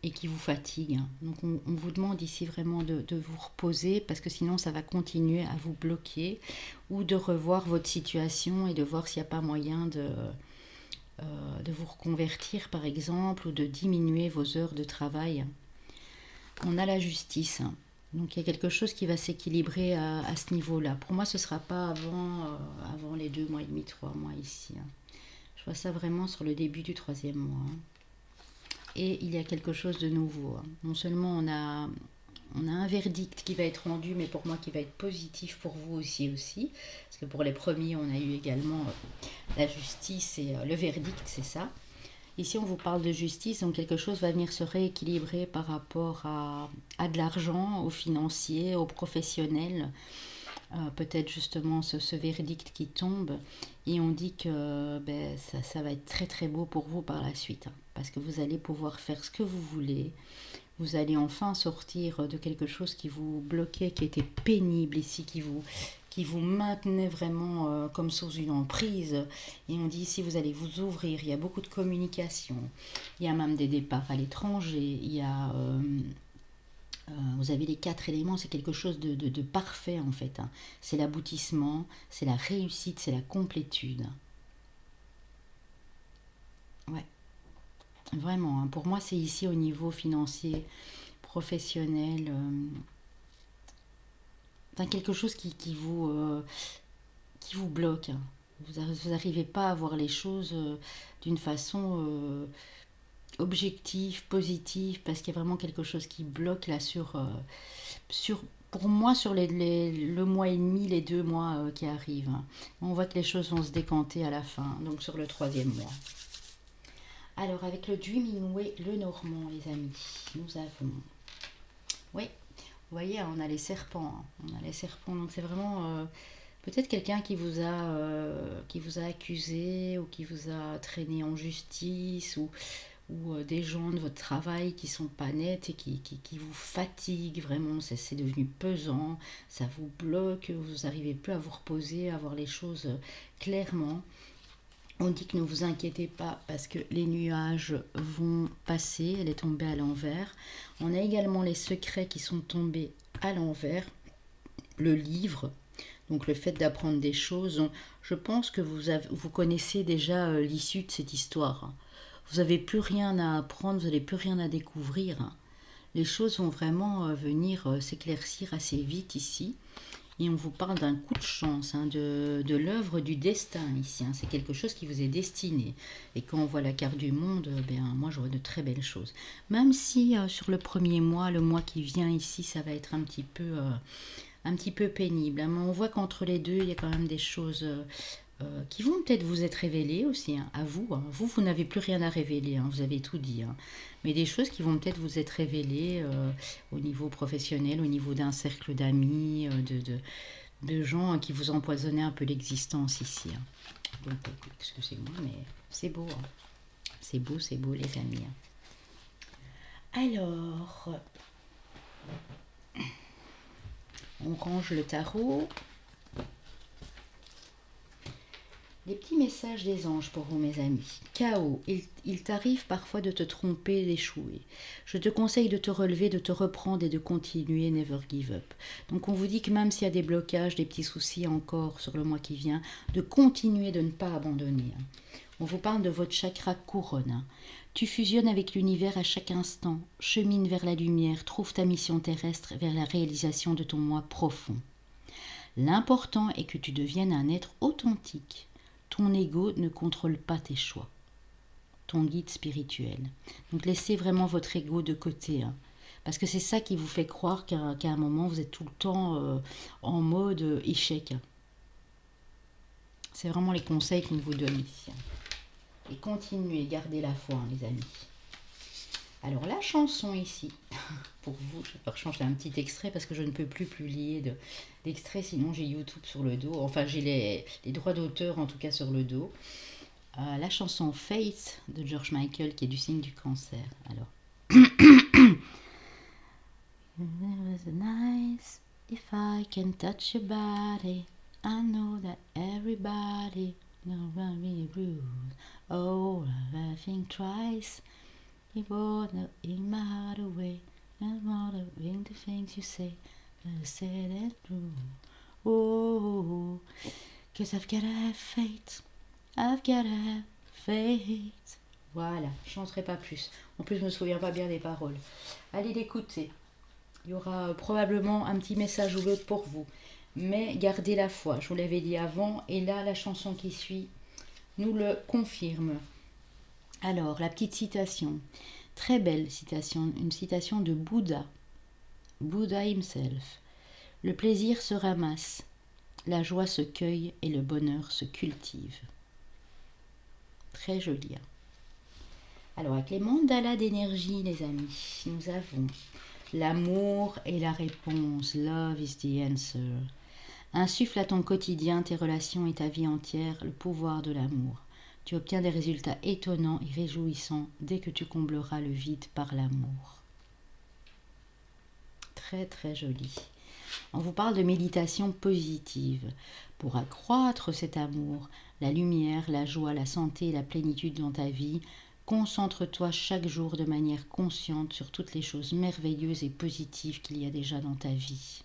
et qui vous fatigue. Donc on vous demande ici vraiment de vous reposer parce que sinon ça va continuer à vous bloquer ou de revoir votre situation et de voir s'il n'y a pas moyen de vous reconvertir par exemple ou de diminuer vos heures de travail. On a la justice. Donc il y a quelque chose qui va s'équilibrer à ce niveau-là. Pour moi, ce ne sera pas avant les 2 mois et demi, 3 mois ici. Je vois ça vraiment sur le début du 3e mois. Et il y a quelque chose de nouveau. Non seulement on a un verdict qui va être rendu, mais pour moi qui va être positif pour vous aussi. Parce que pour les premiers, on a eu également la justice et le verdict, c'est ça. Ici, on vous parle de justice, donc quelque chose va venir se rééquilibrer par rapport à de l'argent, aux financiers, aux professionnels. Peut-être justement ce verdict qui tombe. Et on dit que ça va être très très beau pour vous par la suite. Parce que vous allez pouvoir faire ce que vous voulez. Vous allez enfin sortir de quelque chose qui vous bloquait, qui était pénible ici, qui vous maintenait vraiment comme sous une emprise. Et on dit ici, vous allez vous ouvrir. Il y a beaucoup de communication. Il y a même des départs à l'étranger. Il y a... vous avez les 4 éléments, c'est quelque chose de parfait en fait. C'est l'aboutissement, c'est la réussite, c'est la complétude. Ouais. Vraiment, pour moi c'est ici au niveau financier, professionnel, quelque chose qui vous bloque. Vous n'arrivez pas à voir les choses d'une façon objectif, positif, parce qu'il y a vraiment quelque chose qui bloque là sur pour moi, sur le mois et demi, les 2 mois qui arrivent. Hein. On voit que les choses vont se décanter à la fin, donc sur le troisième mois. Alors, avec le Dwiminway, le Normand, les amis, nous avons... Oui, vous voyez, on a les serpents. Hein. On a les serpents, donc c'est vraiment... peut-être quelqu'un qui vous a accusé ou qui vous a traîné en justice ou des gens de votre travail qui sont pas nets et qui vous fatiguent vraiment, c'est devenu pesant, ça vous bloque, vous n'arrivez plus à vous reposer, à voir les choses clairement. On dit que ne vous inquiétez pas parce que les nuages vont passer, elle est tombée à l'envers. On a également les secrets qui sont tombés à l'envers, le livre, donc le fait d'apprendre des choses. Je pense que vous connaissez déjà l'issue de cette histoire. Vous n'avez plus rien à apprendre, vous n'avez plus rien à découvrir. Les choses vont vraiment venir s'éclaircir assez vite ici. Et on vous parle d'un coup de chance, hein, de l'œuvre du destin ici. Hein. C'est quelque chose qui vous est destiné. Et quand on voit la carte du monde, moi je vois de très belles choses. Même si sur le premier mois, le mois qui vient ici, ça va être un petit peu pénible. Hein. Mais on voit qu'entre les deux, il y a quand même des choses qui vont peut-être vous être révélées aussi, hein, à vous. Hein. Vous n'avez plus rien à révéler, hein, vous avez tout dit. Hein. Mais des choses qui vont peut-être vous être révélées au niveau professionnel, au niveau d'un cercle d'amis, de gens qui vous empoisonnaient un peu l'existence ici. Hein. Donc, excusez-moi, mais c'est beau. Hein. C'est beau, les amis. Hein. Alors, on range le tarot. Les petits messages des anges pour vous, mes amis. Chaos, il t'arrive parfois de te tromper, d'échouer. Je te conseille de te relever, de te reprendre et de continuer, never give up. Donc on vous dit que même s'il y a des blocages, des petits soucis encore sur le mois qui vient, de continuer, de ne pas abandonner. On vous parle de votre chakra couronne. Tu fusionnes avec l'univers à chaque instant, chemine vers la lumière, trouve ta mission terrestre vers la réalisation de ton moi profond. L'important est que tu deviennes un être authentique. Ton ego ne contrôle pas tes choix. Ton guide spirituel. Donc laissez vraiment votre ego de côté. Hein, parce que c'est ça qui vous fait croire qu'à un moment, vous êtes tout le temps en mode échec. C'est vraiment les conseils qu'on vous donne ici. Et continuez, gardez la foi, hein, les amis. Alors la chanson ici, pour vous, je vais changer un petit extrait parce que je ne peux plus publier d'extrait, sinon j'ai YouTube sur le dos, enfin j'ai les droits d'auteur en tout cas sur le dos. La chanson Faith de George Michael qui est du signe du cancer. Alors. It was nice if I can touch your body. I know that everybody knows me rude. Oh, I think twice. It won't in my heart away. And more than the things you say. I said it true. Oh, 'cause I've gotta have faith. I've gotta have faith. Voilà, je chanterai pas plus. En plus, je me souviens pas bien des paroles. Allez l'écouter. Il y aura probablement un petit message ou l'autre pour vous. Mais gardez la foi, je vous l'avais dit avant. Et là, la chanson qui suit nous le confirme. Alors, la petite citation. Très belle citation. Une citation de Bouddha. Bouddha himself. Le plaisir se ramasse, la joie se cueille et le bonheur se cultive. Très joli. Hein. Alors, avec les mandalas d'énergie, les amis, nous avons l'amour est la réponse. Love is the answer. Insuffle à ton quotidien, tes relations et ta vie entière le pouvoir de l'amour. Tu obtiens des résultats étonnants et réjouissants dès que tu combleras le vide par l'amour. Très très joli. On vous parle de méditation positive. Pour accroître cet amour, la lumière, la joie, la santé et la plénitude dans ta vie, concentre-toi chaque jour de manière consciente sur toutes les choses merveilleuses et positives qu'il y a déjà dans ta vie.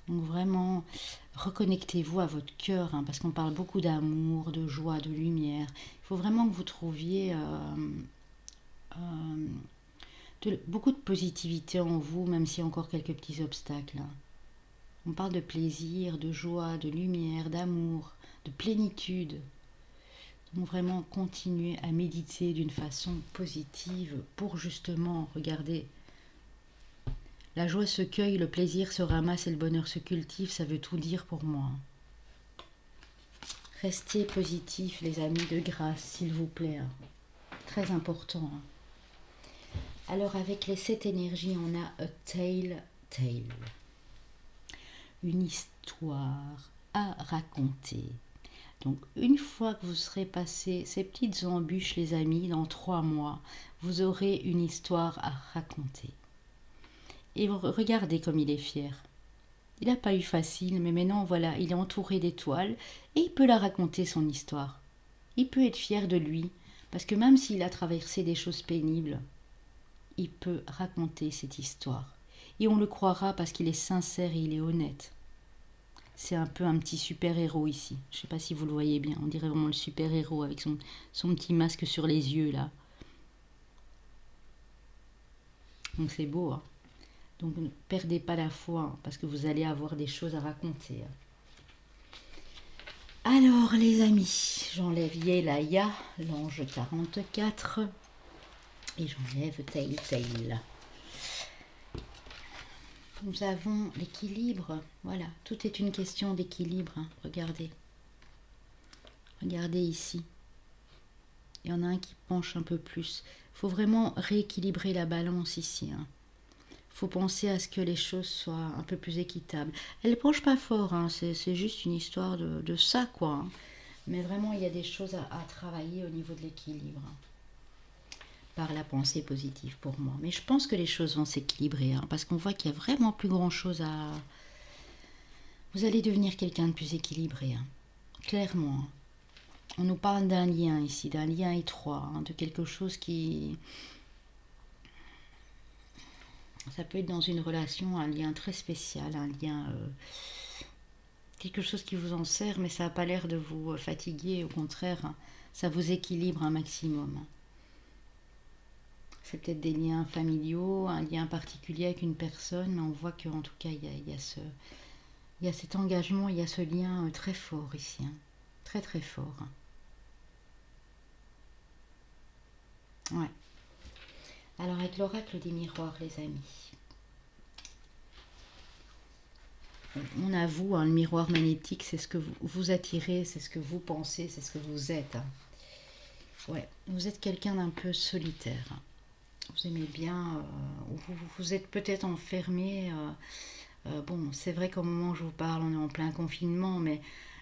Donc vraiment, reconnectez-vous à votre cœur, hein, parce qu'on parle beaucoup d'amour, de joie, de lumière. Il faut vraiment que vous trouviez beaucoup de positivité en vous, même s'il y a encore quelques petits obstacles. Hein. On parle de plaisir, de joie, de lumière, d'amour, de plénitude. Donc vraiment continuer à méditer d'une façon positive pour justement, regardez, la joie se cueille, le plaisir se ramasse et le bonheur se cultive, ça veut tout dire pour moi. Restez positifs les amis, de grâce s'il vous plaît. Très important. Alors avec les 7 énergies, on a a tale. Une histoire à raconter. Donc une fois que vous serez passé ces petites embûches les amis, dans 3 mois, vous aurez une histoire à raconter. Et regardez comme il est fier. Il n'a pas eu facile, mais maintenant voilà, il est entouré d'étoiles et il peut la raconter son histoire. Il peut être fier de lui, parce que même s'il a traversé des choses pénibles, il peut raconter cette histoire. Et on le croira parce qu'il est sincère et il est honnête. C'est un peu un petit super-héros ici. Je ne sais pas si vous le voyez bien. On dirait vraiment le super-héros avec son petit masque sur les yeux là. Donc c'est beau. Hein. Donc ne perdez pas la foi hein, parce que vous allez avoir des choses à raconter. Alors les amis, j'enlève Yelaya, l'ange 44. Et j'enlève Tail. Nous avons l'équilibre. Voilà, tout est une question d'équilibre. Hein. Regardez. Regardez ici. Il y en a un qui penche un peu plus. Il faut vraiment rééquilibrer la balance ici. Hein. Faut penser à ce que les choses soient un peu plus équitables. Elle ne penche pas fort, hein. C'est juste une histoire de ça, quoi. Hein. Mais vraiment, il y a des choses à travailler au niveau de l'équilibre. Hein. Par la pensée positive pour moi. Mais je pense que les choses vont s'équilibrer, hein, parce qu'on voit qu'il y a vraiment plus grand-chose à... Vous allez devenir quelqu'un de plus équilibré, hein. Clairement. Hein. On nous parle d'un lien ici, d'un lien étroit, hein, de quelque chose qui... Ça peut être dans une relation, un lien très spécial, un lien... quelque chose qui vous en sert, mais ça n'a pas l'air de vous fatiguer, au contraire, hein, ça vous équilibre un maximum. Hein. C'est peut-être des liens familiaux, un lien particulier avec une personne, mais on voit qu'en tout cas, il y a cet engagement, il y a ce lien très fort ici. Hein. Très très fort. Hein. Ouais. Alors avec l'oracle des miroirs, les amis. On avoue, hein, le miroir magnétique, c'est ce que vous attirez, c'est ce que vous pensez, c'est ce que vous êtes. Hein. Ouais, vous êtes quelqu'un d'un peu solitaire. Hein. Vous aimez bien, vous êtes peut-être enfermé. Bon, c'est vrai qu'au moment où je vous parle, on est en plein confinement, mais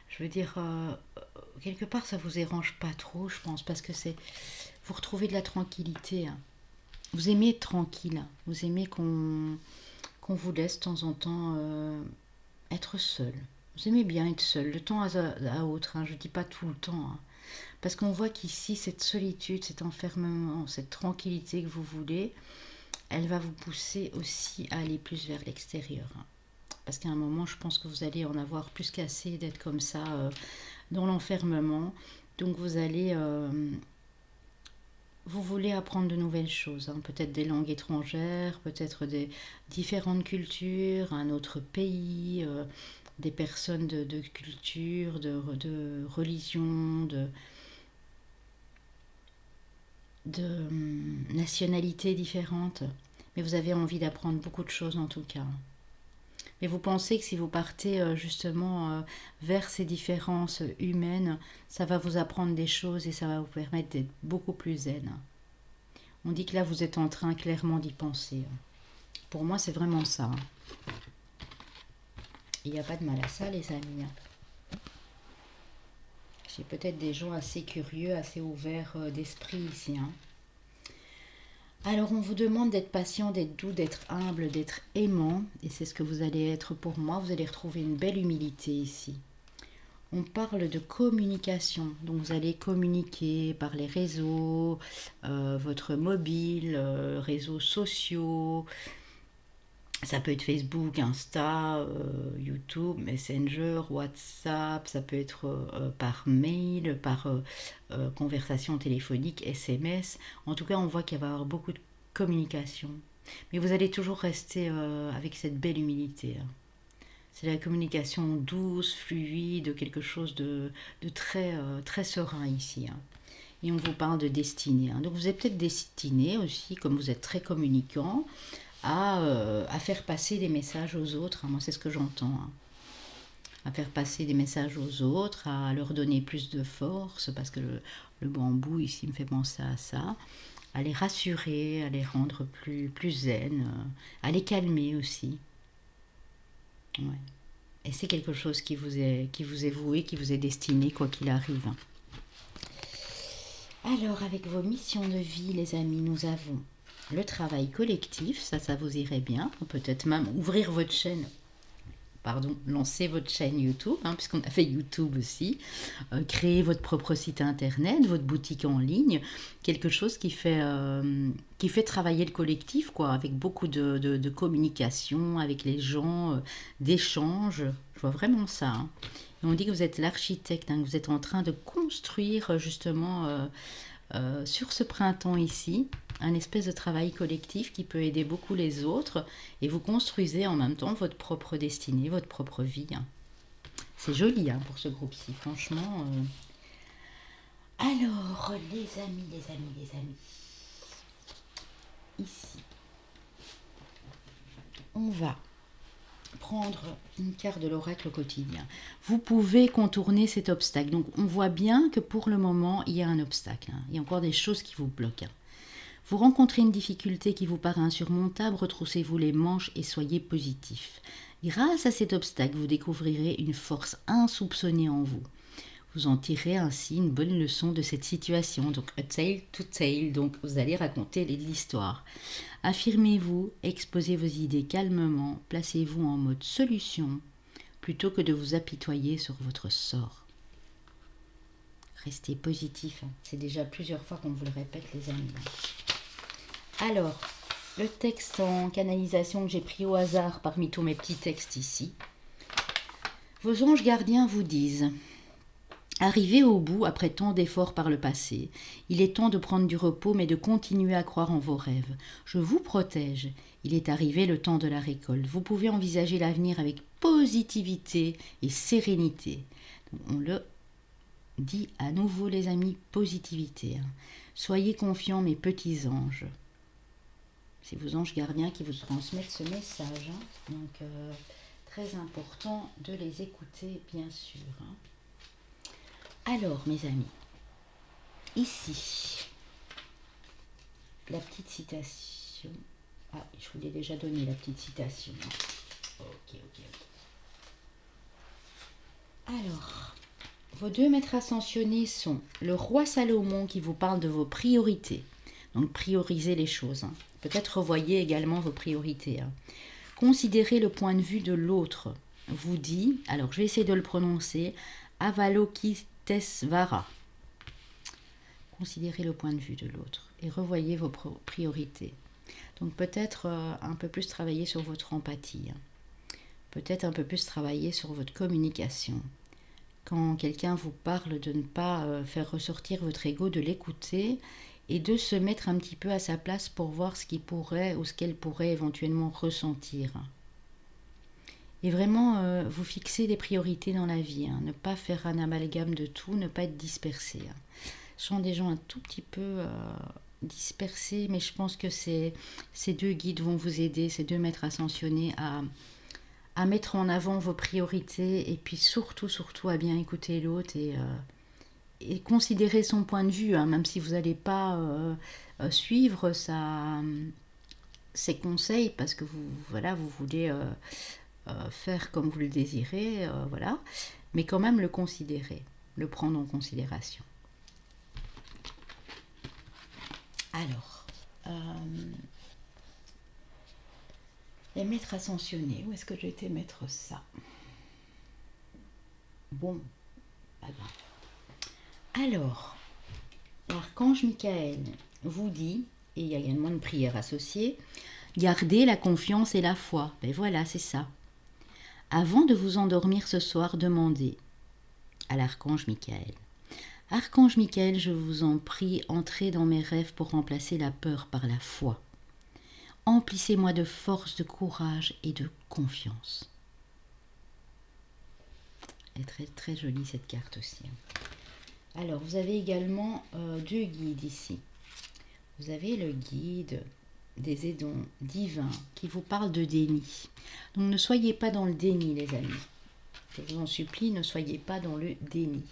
je veux dire, quelque part, ça vous dérange pas trop, je pense, parce que vous retrouvez de la tranquillité. Hein. Vous aimez être tranquille. Hein. Vous aimez qu'on vous laisse de temps en temps être seul. Vous aimez bien être seul, de temps à autre. Hein. Je ne dis pas tout le temps. Hein. Parce qu'on voit qu'ici, cette solitude, cet enfermement, cette tranquillité que vous voulez, elle va vous pousser aussi à aller plus vers l'extérieur. Hein. Parce qu'à un moment, je pense que vous allez en avoir plus qu'assez d'être comme ça dans l'enfermement. Donc vous allez... vous voulez apprendre de nouvelles choses, hein. Peut-être des langues étrangères, peut-être des différentes cultures, un autre pays, des personnes de culture, de religion, de nationalités différentes. Mais vous avez envie d'apprendre beaucoup de choses en tout cas. Mais vous pensez que si vous partez justement vers ces différences humaines, ça va vous apprendre des choses et ça va vous permettre d'être beaucoup plus zen. On dit que là, vous êtes en train clairement d'y penser. Pour moi, c'est vraiment ça. Il n'y a pas de mal à ça, les amis. J'ai peut-être des gens assez curieux, assez ouverts d'esprit ici. Hein. Alors, on vous demande d'être patient, d'être doux, d'être humble, d'être aimant. Et c'est ce que vous allez être pour moi. Vous allez retrouver une belle humilité ici. On parle de communication. Donc, vous allez communiquer par les réseaux, votre mobile, réseaux sociaux. Ça peut être Facebook, Insta, YouTube, Messenger, WhatsApp. Ça peut être par mail, par conversation téléphonique, SMS. En tout cas, on voit qu'il va y avoir beaucoup de communication. Mais vous allez toujours rester avec cette belle humilité. Hein. C'est la communication douce, fluide, quelque chose de très, très serein ici, hein. Et on vous parle de destinée, hein. Donc vous êtes peut-être destiné aussi, comme vous êtes très communicant, à faire passer des messages aux autres, hein. Moi, c'est ce que j'entends, hein. À faire passer des messages aux autres, à leur donner plus de force, parce que le bambou ici me fait penser à ça, à les rassurer, à les rendre plus zen, à les calmer aussi. Ouais. Et c'est quelque chose qui vous est voué, qui vous est destiné, quoi qu'il arrive. Alors, avec vos missions de vie, les amis, nous avons le travail collectif, ça vous irait bien. Peut-être même ouvrir votre chaîne, pardon, lancer votre chaîne YouTube, hein, puisqu'on a fait YouTube aussi, créer votre propre site internet, votre boutique en ligne, quelque chose qui fait travailler le collectif, quoi, avec beaucoup de communication avec les gens, d'échanges. Je vois vraiment ça, hein. Et on dit que vous êtes l'architecte, hein, que vous êtes en train de construire justement sur ce printemps ici un espèce de travail collectif qui peut aider beaucoup les autres et vous construisez en même temps votre propre destinée, votre propre vie, hein. C'est joli, hein, pour ce groupe-ci, franchement. Alors, les amis, les amis, les amis, ici, on va prendre une carte de l'oracle au quotidien. Vous pouvez contourner cet obstacle. Donc, on voit bien que pour le moment, il y a un obstacle, hein. Il y a encore des choses qui vous bloquent, hein. Vous rencontrez une difficulté qui vous paraît insurmontable, retroussez-vous les manches et soyez positif. Grâce à cet obstacle, vous découvrirez une force insoupçonnée en vous. Vous en tirez ainsi une bonne leçon de cette situation. Donc, a tale to tale, donc vous allez raconter l'histoire. Affirmez-vous, exposez vos idées calmement, placez-vous en mode solution, plutôt que de vous apitoyer sur votre sort. Restez positif, hein. C'est déjà plusieurs fois qu'on vous le répète, les amis. Alors, le texte en canalisation que j'ai pris au hasard parmi tous mes petits textes ici. Vos anges gardiens vous disent: arrivez au bout après tant d'efforts par le passé. Il est temps de prendre du repos, mais de continuer à croire en vos rêves. Je vous protège. Il est arrivé le temps de la récolte. Vous pouvez envisager l'avenir avec positivité et sérénité. On le dit à nouveau, les amis, positivité, hein. Soyez confiants, mes petits anges. C'est vos anges gardiens qui vous transmettent ce message, hein. Donc, très important de les écouter, bien sûr, hein. Alors, mes amis, ici, la petite citation. Ah, je vous l'ai déjà donné, la petite citation, hein. Ok. Alors, vos deux maîtres ascensionnés sont le roi Salomon qui vous parle de vos priorités. Donc, priorisez les choses, hein. Peut-être revoyez également vos priorités, hein. Considérez le point de vue de l'autre. Vous dit, alors je vais essayer de le prononcer, Avalokitesvara. Considérez le point de vue de l'autre et revoyez vos priorités. Donc peut-être un peu plus travailler sur votre empathie, hein. Peut-être un peu plus travailler sur votre communication. Quand quelqu'un vous parle, de ne pas faire ressortir votre ego, de l'écouter et de se mettre un petit peu à sa place pour voir ce qu'il pourrait ou ce qu'elle pourrait éventuellement ressentir. Et vraiment, vous fixez des priorités dans la vie, hein. Ne pas faire un amalgame de tout, ne pas être dispersé, hein. Ce sont des gens un tout petit peu dispersés, mais je pense que ces deux guides vont vous aider, ces deux maîtres ascensionnés, à mettre en avant vos priorités et puis surtout à bien écouter l'autre et considérer son point de vue, hein, même si vous n'allez pas suivre ses conseils parce que vous voulez faire comme vous le désirez, voilà, mais quand même le considérer, le prendre en considération. Alors, les maîtres ascensionnés, où est-ce que j'ai été mettre ça? Bon, pas grave. Alors, l'archange Michael vous dit, et il y a également une prière associée, gardez la confiance et la foi. Ben voilà, c'est ça. Avant de vous endormir ce soir, demandez à l'archange Michael: Archange Michael, je vous en prie, entrez dans mes rêves pour remplacer la peur par la foi. Emplissez-moi de force, de courage et de confiance. Elle est très, très jolie cette carte aussi. Alors, vous avez également deux guides ici. Vous avez le guide des aidants divins qui vous parle de déni. Donc, ne soyez pas dans le déni, les amis. Je vous en supplie, ne soyez pas dans le déni.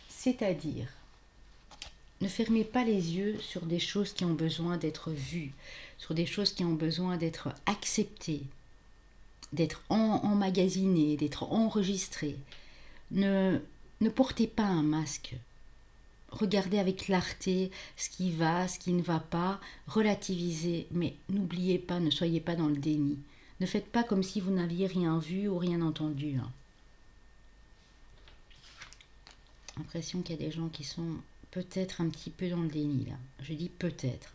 C'est-à-dire, ne fermez pas les yeux sur des choses qui ont besoin d'être vues, sur des choses qui ont besoin d'être acceptées, d'être emmagasinées, d'être enregistrées. Ne portez pas un masque. Regardez avec clarté ce qui va, ce qui ne va pas, relativisez, mais n'oubliez pas, ne soyez pas dans le déni. Ne faites pas comme si vous n'aviez rien vu ou rien entendu. L'impression qu'il y a des gens qui sont peut-être un petit peu dans le déni là. Je dis peut-être.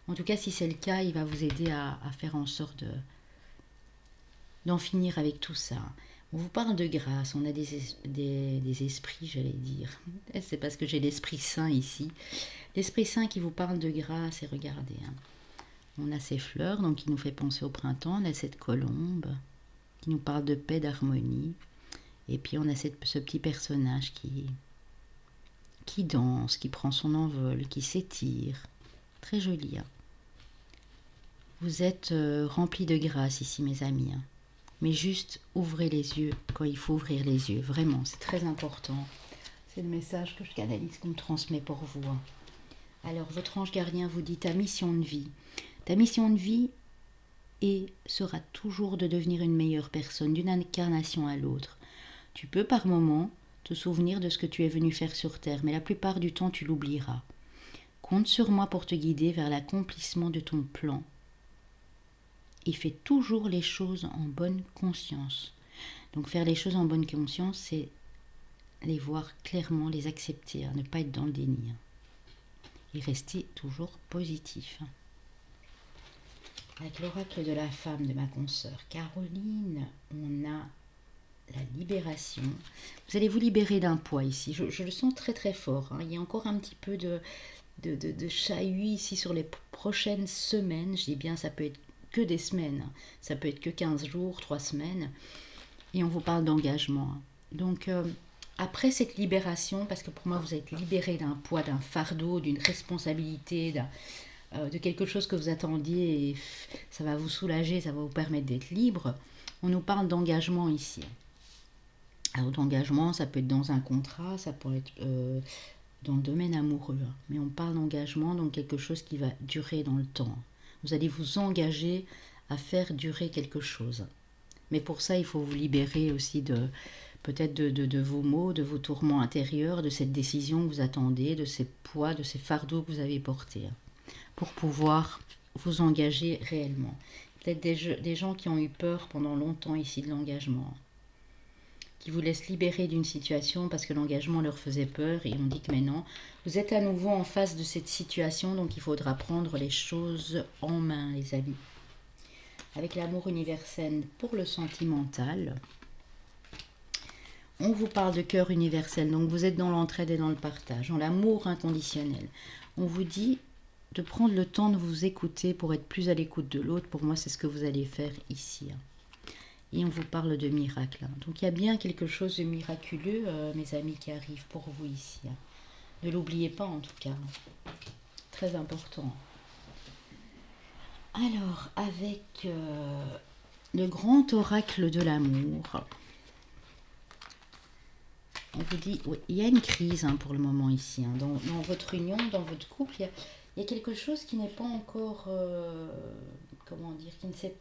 En tout cas, si c'est le cas, il va vous aider à faire en sorte d'en finir avec tout ça. On vous parle de grâce, on a des esprits, j'allais dire. C'est parce que j'ai l'Esprit Saint ici. L'Esprit Saint qui vous parle de grâce, et regardez, on a ces fleurs, donc qui nous fait penser au printemps, on a cette colombe qui nous parle de paix, d'harmonie, et puis on a ce petit personnage qui danse, qui prend son envol, qui s'étire. Très joli. Vous êtes remplis de grâce ici, mes amis. Mais juste ouvrez les yeux quand il faut ouvrir les yeux. Vraiment, c'est très important. C'est le message que je canalise, qu'on me transmet pour vous. Alors, votre ange gardien vous dit ta mission de vie. Ta mission de vie sera toujours de devenir une meilleure personne, d'une incarnation à l'autre. Tu peux par moment te souvenir de ce que tu es venu faire sur Terre, mais la plupart du temps, tu l'oublieras. Compte sur moi pour te guider vers l'accomplissement de ton plan. Et fais toujours les choses en bonne conscience. Donc faire les choses en bonne conscience, c'est les voir clairement, les accepter, ne pas être dans le déni. Et rester toujours positif. Avec l'oracle de la femme de ma consoeur Caroline, on a la libération. Vous allez vous libérer d'un poids ici. Je le sens très très fort. Il y a encore un petit peu de chahut ici sur les prochaines semaines. Je dis bien, ça peut être que des semaines, ça peut être que 15 jours, 3 semaines, et on vous parle d'engagement. Donc, après cette libération, parce que pour moi, vous êtes libéré d'un poids, d'un fardeau, d'une responsabilité, de quelque chose que vous attendiez, et ça va vous soulager, ça va vous permettre d'être libre, on nous parle d'engagement ici. Alors, d'engagement, ça peut être dans un contrat, ça peut être dans le domaine amoureux, mais on parle d'engagement, donc quelque chose qui va durer dans le temps. Vous allez vous engager à faire durer quelque chose. Mais pour ça, il faut vous libérer aussi peut-être de vos maux, de vos tourments intérieurs, de cette décision que vous attendez, de ces poids, de ces fardeaux que vous avez portés, pour pouvoir vous engager réellement. Peut-être des gens qui ont eu peur pendant longtemps ici de l'engagement, qui vous laissent libérer d'une situation parce que l'engagement leur faisait peur, et on dit que maintenant, vous êtes à nouveau en face de cette situation, donc il faudra prendre les choses en main, les amis. Avec l'amour universel pour le sentimental, on vous parle de cœur universel, donc vous êtes dans l'entraide et dans le partage, dans l'amour inconditionnel. On vous dit de prendre le temps de vous écouter pour être plus à l'écoute de l'autre. Pour moi, c'est ce que vous allez faire ici. Et on vous parle de miracle. Donc il y a bien quelque chose de miraculeux, mes amis, qui arrive pour vous ici. Ne l'oubliez pas en tout cas. Très important. Alors, avec le grand oracle de l'amour, on vous dit, oui, il y a une crise pour le moment ici. Dans votre union, dans votre couple, il y a quelque chose qui n'est pas encore,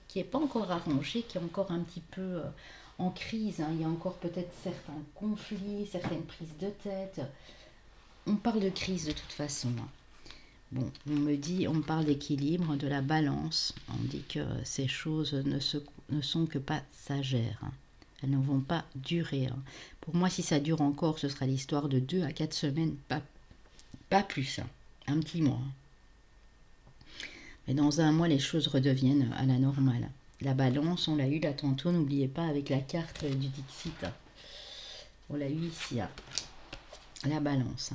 qui n'est pas encore arrangé, qui est encore un petit peu en crise. Il y a encore peut-être certains conflits, certaines prises de tête. On parle de crise de toute façon. Bon, on me parle d'équilibre, de la balance. On dit que ces choses ne sont que passagères. Elles ne vont pas durer. Pour moi, si ça dure encore, ce sera l'histoire de 2 à 4 semaines, pas plus. Un petit mois. Mais dans un mois, les choses redeviennent à la normale. La balance, on l'a eu là tantôt, n'oubliez pas, avec la carte du Dixit. On l'a eu ici, la balance.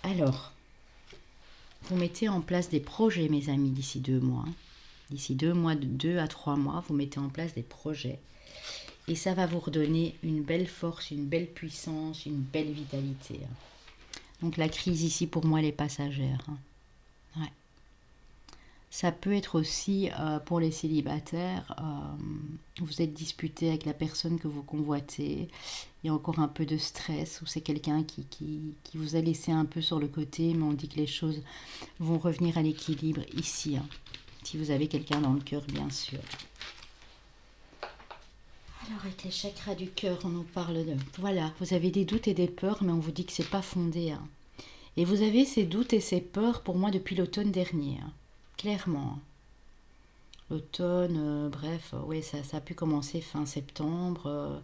Alors, vous mettez en place des projets, mes amis, d'ici 2 mois. D'ici 2 mois, de 2 à 3 mois, vous mettez en place des projets. et ça va vous redonner une belle force, une belle puissance, une belle vitalité. Donc la crise ici, pour moi, elle est passagère. Ouais. Ça peut être aussi pour les célibataires, vous êtes disputé avec la personne que vous convoitez, il y a encore un peu de stress, ou c'est quelqu'un qui vous a laissé un peu sur le côté, mais on dit que les choses vont revenir à l'équilibre ici, si vous avez quelqu'un dans le cœur, bien sûr. Alors avec les chakras du cœur, on nous parle de... Voilà, vous avez des doutes et des peurs, mais on vous dit que c'est pas fondé. Et vous avez ces doutes et ces peurs pour moi depuis l'automne dernier, clairement. L'automne, bref, oui, ça a pu commencer fin septembre,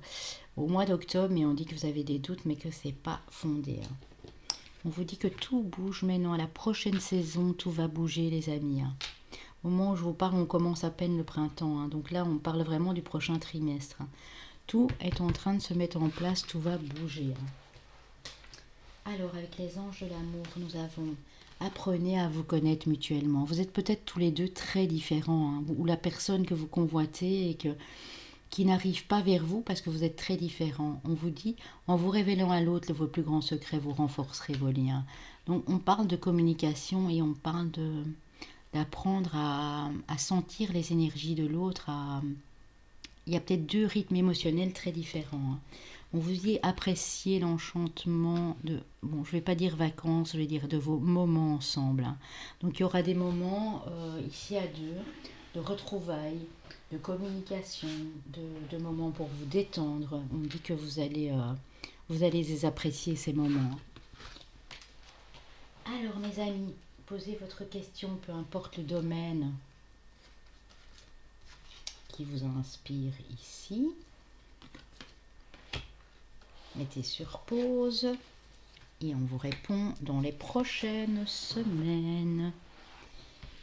au mois d'octobre, mais on dit que vous avez des doutes, mais que c'est pas fondé. On vous dit que tout bouge maintenant, à la prochaine saison, tout va bouger, les amis. Au moment où je vous parle, on commence à peine le printemps, donc là, on parle vraiment du prochain trimestre. Tout est en train de se mettre en place, tout va bouger. Alors, avec les anges de l'amour, nous avons apprenez à vous connaître mutuellement. Vous êtes peut-être tous les deux très différents, ou la personne que vous convoitez et qui n'arrive pas vers vous parce que vous êtes très différents. On vous dit, en vous révélant à l'autre vos plus grands secrets, vous renforcerez vos liens. Donc, on parle de communication et on parle d'apprendre à sentir les énergies de l'autre. Il y a peut-être deux rythmes émotionnels très différents. On vous dit apprécier l'enchantement de, bon, je ne vais pas dire vacances, je vais dire de vos moments ensemble. Donc il y aura des moments ici à deux, de retrouvailles, de communication, de moments pour vous détendre. On dit que vous allez les apprécier ces moments. Alors mes amis, posez votre question, peu importe le domaine qui vous inspire ici. Mettez sur pause et on vous répond dans les prochaines semaines.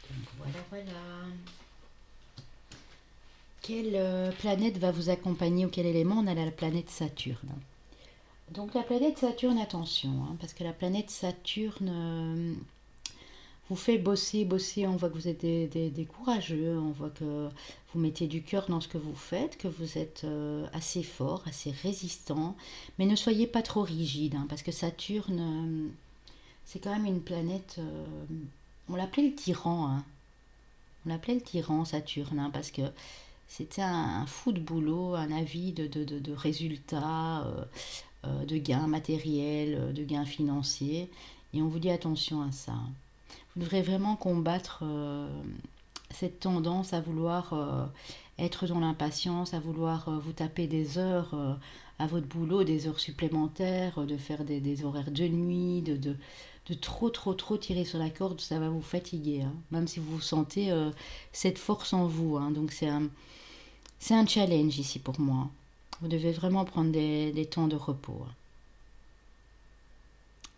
Donc voilà. Quelle planète va vous accompagner ou quel élément? On a la planète Saturne. Donc la planète Saturne, attention, parce que la planète Saturne vous fait bosser. On voit que vous êtes des courageux, on voit que vous mettez du cœur dans ce que vous faites, que vous êtes assez fort, assez résistant, mais ne soyez pas trop rigide, parce que Saturne, c'est quand même une planète, on l'appelait le tyran, on l'appelait le tyran Saturne, parce que c'était un fou de boulot, un avis de résultats, de gains matériels, de gains financiers, et on vous dit attention à ça. Vous devrez vraiment combattre cette tendance à vouloir être dans l'impatience, à vouloir vous taper des heures à votre boulot, des heures supplémentaires, de faire des horaires de nuit, de trop tirer sur la corde, ça va vous fatiguer, même si vous sentez cette force en vous. Donc c'est un challenge ici pour moi. Vous devez vraiment prendre des temps de repos.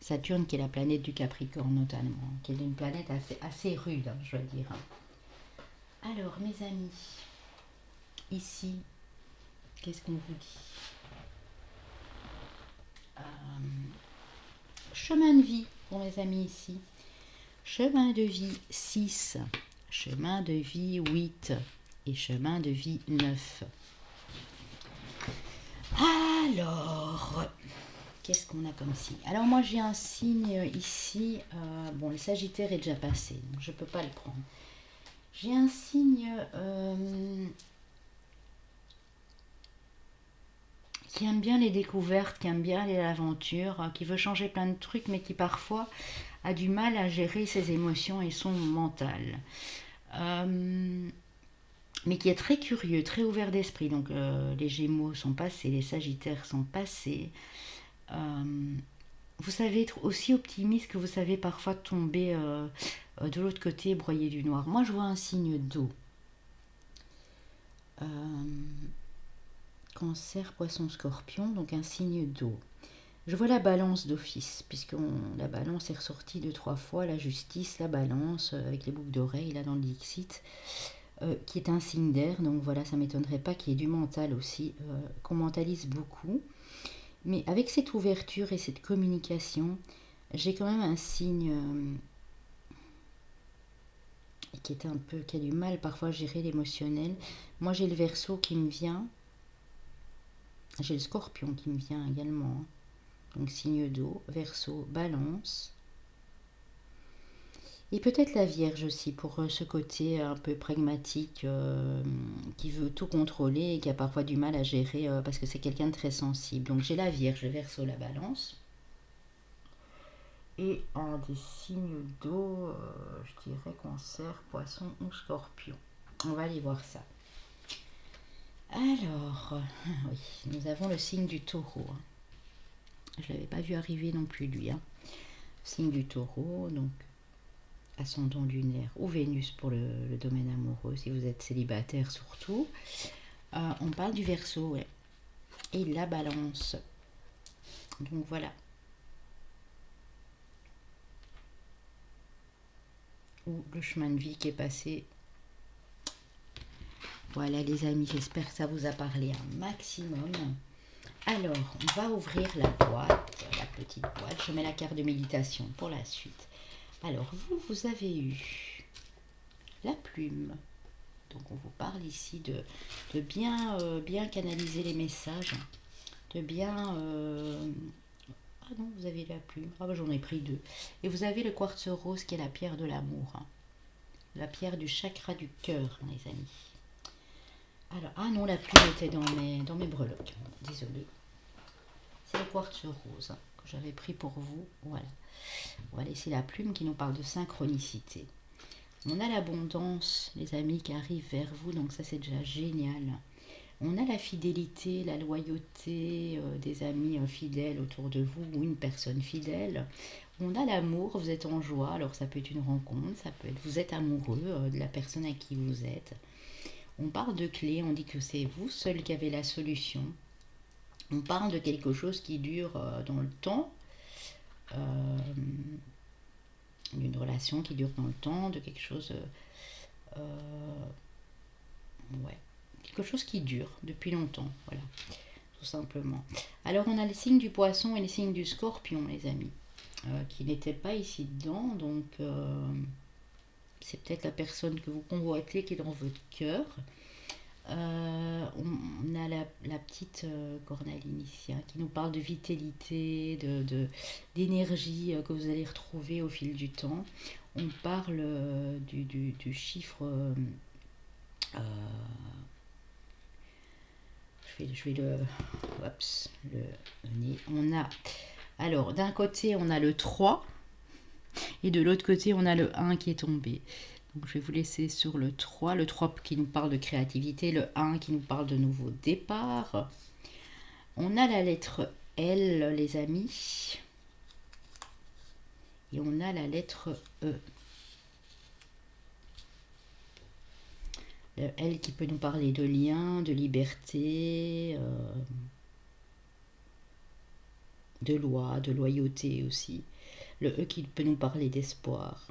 Saturne qui est la planète du Capricorne notamment, qui est une planète assez rude, je dois dire. Alors mes amis, ici, qu'est-ce qu'on vous dit? Chemin de vie pour mes amis ici. Chemin de vie 6, chemin de vie 8 et chemin de vie 9. Alors, qu'est-ce qu'on a comme signe? Alors moi j'ai un signe ici, bon le Sagittaire est déjà passé, donc je ne peux pas le prendre. J'ai un signe qui aime bien les découvertes, qui aime bien les aventures, qui veut changer plein de trucs, mais qui parfois a du mal à gérer ses émotions et son mental. Mais qui est très curieux, très ouvert d'esprit. Donc les Gémeaux sont passés, les Sagittaires sont passés. Vous savez être aussi optimiste que vous savez parfois tomber de l'autre côté, broyer du noir. Moi, je vois un signe d'eau. Cancer, poisson, scorpion, donc un signe d'eau. Je vois la balance d'office, puisque la balance est ressortie 2-3 fois, la justice, la balance, avec les boucles d'oreilles, là dans le Dixit, qui est un signe d'air, donc voilà, ça ne m'étonnerait pas qu'il y ait du mental aussi, qu'on mentalise beaucoup. Mais avec cette ouverture et cette communication, j'ai quand même un signe qui a du mal parfois à gérer l'émotionnel. Moi j'ai le Verseau qui me vient. J'ai le scorpion qui me vient également, hein. Donc signe d'eau, Verseau, Balance. Et peut-être la Vierge aussi, pour ce côté un peu pragmatique, qui veut tout contrôler et qui a parfois du mal à gérer, parce que c'est quelqu'un de très sensible. Donc j'ai la Vierge, le Verseau, la Balance. Et un des signes d'eau, je dirais Cancer, Poisson ou Scorpion. On va aller voir ça. Alors, oui, nous avons le signe du Taureau, hein. Je ne l'avais pas vu arriver non plus lui, hein. Signe du Taureau, donc ascendant lunaire ou Vénus pour le domaine amoureux, si vous êtes célibataire surtout. On parle du Verseau, ouais. Et la Balance. Donc voilà. Ou le chemin de vie qui est passé. Voilà les amis, j'espère que ça vous a parlé un maximum. Alors, on va ouvrir la boîte, la petite boîte. Je mets la carte de méditation pour la suite. Alors, vous avez eu la plume. Donc, on vous parle ici de bien, bien canaliser les messages, de bien... Ah non, vous avez la plume. Ah bah, j'en ai pris deux. Et vous avez le quartz rose qui est la pierre de l'amour, hein. La pierre du chakra du cœur, hein, les amis. Alors, ah non, la plume était dans mes breloques. Désolée. C'est le quartz rose, hein, que j'avais pris pour vous. Voilà. On va laisser la plume qui nous parle de synchronicité. On a l'abondance, les amis, qui arrivent vers vous, donc ça c'est déjà génial. On a la fidélité, la loyauté, des amis fidèles autour de vous ou une personne fidèle. On a l'amour, vous êtes en joie, alors ça peut être une rencontre, ça peut être vous êtes amoureux de la personne à qui vous êtes. On parle de clés, on dit que c'est vous seul qui avez la solution. On parle de quelque chose qui dure dans le temps, d'une relation qui dure dans le temps, de quelque chose, ouais, quelque chose qui dure depuis longtemps, voilà, tout simplement. Alors on a les signes du poisson et les signes du scorpion, les amis, qui n'étaient pas ici dedans, donc c'est peut-être la personne que vous convoitez qui est dans votre cœur. On a la petite Cornaline ici, hein, qui nous parle de vitalité, d'énergie que vous allez retrouver au fil du temps. On parle du chiffre. Je vais le. Oups, le nez. On a. Alors, d'un côté, on a le 3 et de l'autre côté, on a le 1 qui est tombé. Donc, je vais vous laisser sur le 3 qui nous parle de créativité, le 1 qui nous parle de nouveau départ. On a la lettre L, les amis, et on a la lettre E. Le L qui peut nous parler de lien, de liberté, de loi, de loyauté aussi. Le E qui peut nous parler d'espoir.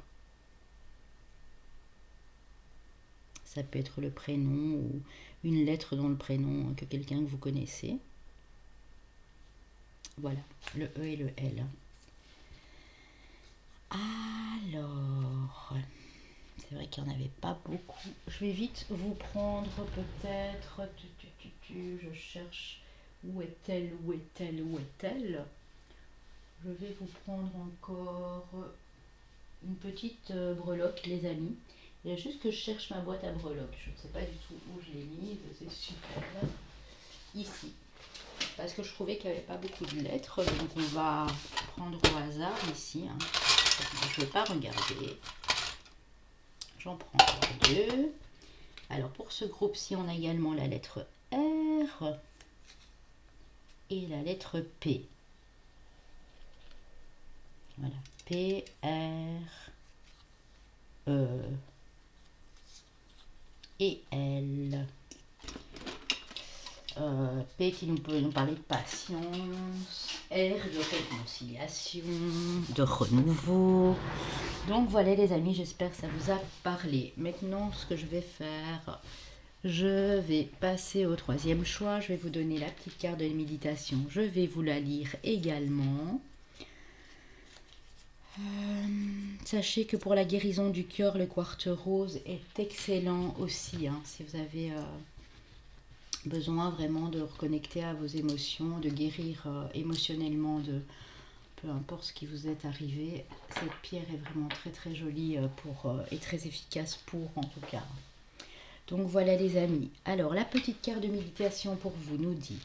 Ça peut être le prénom ou une lettre dans le prénom que quelqu'un que vous connaissez. Voilà, le E et le L. Alors, c'est vrai qu'il n'y en avait pas beaucoup. Je vais vite vous prendre peut-être. Je cherche. Où est-elle? Où est-elle? Où est-elle? Je vais vous prendre encore une petite breloque, les amis. Il y a juste que je cherche ma boîte à breloques. Je ne sais pas du tout où je l'ai mise. C'est super. Ici. Parce que je trouvais qu'il n'y avait pas beaucoup de lettres. Donc on va prendre au hasard ici, hein. Je ne vais pas regarder. J'en prends deux. Alors pour ce groupe-ci, on a également la lettre R et la lettre P. Voilà. P, R, E et L. P qui nous peut nous parler de patience, R de réconciliation, de renouveau. Donc voilà les amis, j'espère que ça vous a parlé. Maintenant, ce que je vais faire, je vais passer au troisième choix. Je vais vous donner la petite carte de méditation. Je vais vous la lire également. Sachez que pour la guérison du cœur, le quartz rose est excellent aussi, hein, si vous avez besoin vraiment de reconnecter à vos émotions, de guérir émotionnellement de peu importe ce qui vous est arrivé. Cette pierre est vraiment très très jolie et très efficace pour en tout cas. Donc voilà les amis. Alors la petite carte de méditation pour vous nous dit: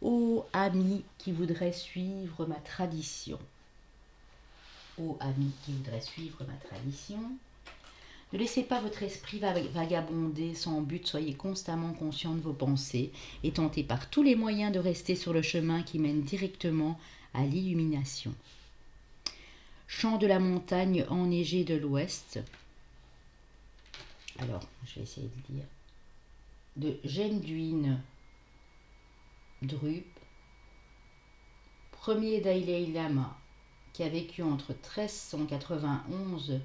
ô amis qui voudraient suivre ma tradition. Ô amis qui voudraient suivre ma tradition. Ne laissez pas votre esprit vagabonder sans but, soyez constamment conscient de vos pensées et tentez par tous les moyens de rester sur le chemin qui mène directement à l'illumination. Chant de la montagne enneigée de l'ouest. Alors, je vais essayer de lire. De Genduin Drup, premier Dalai Lama, qui a vécu entre 1391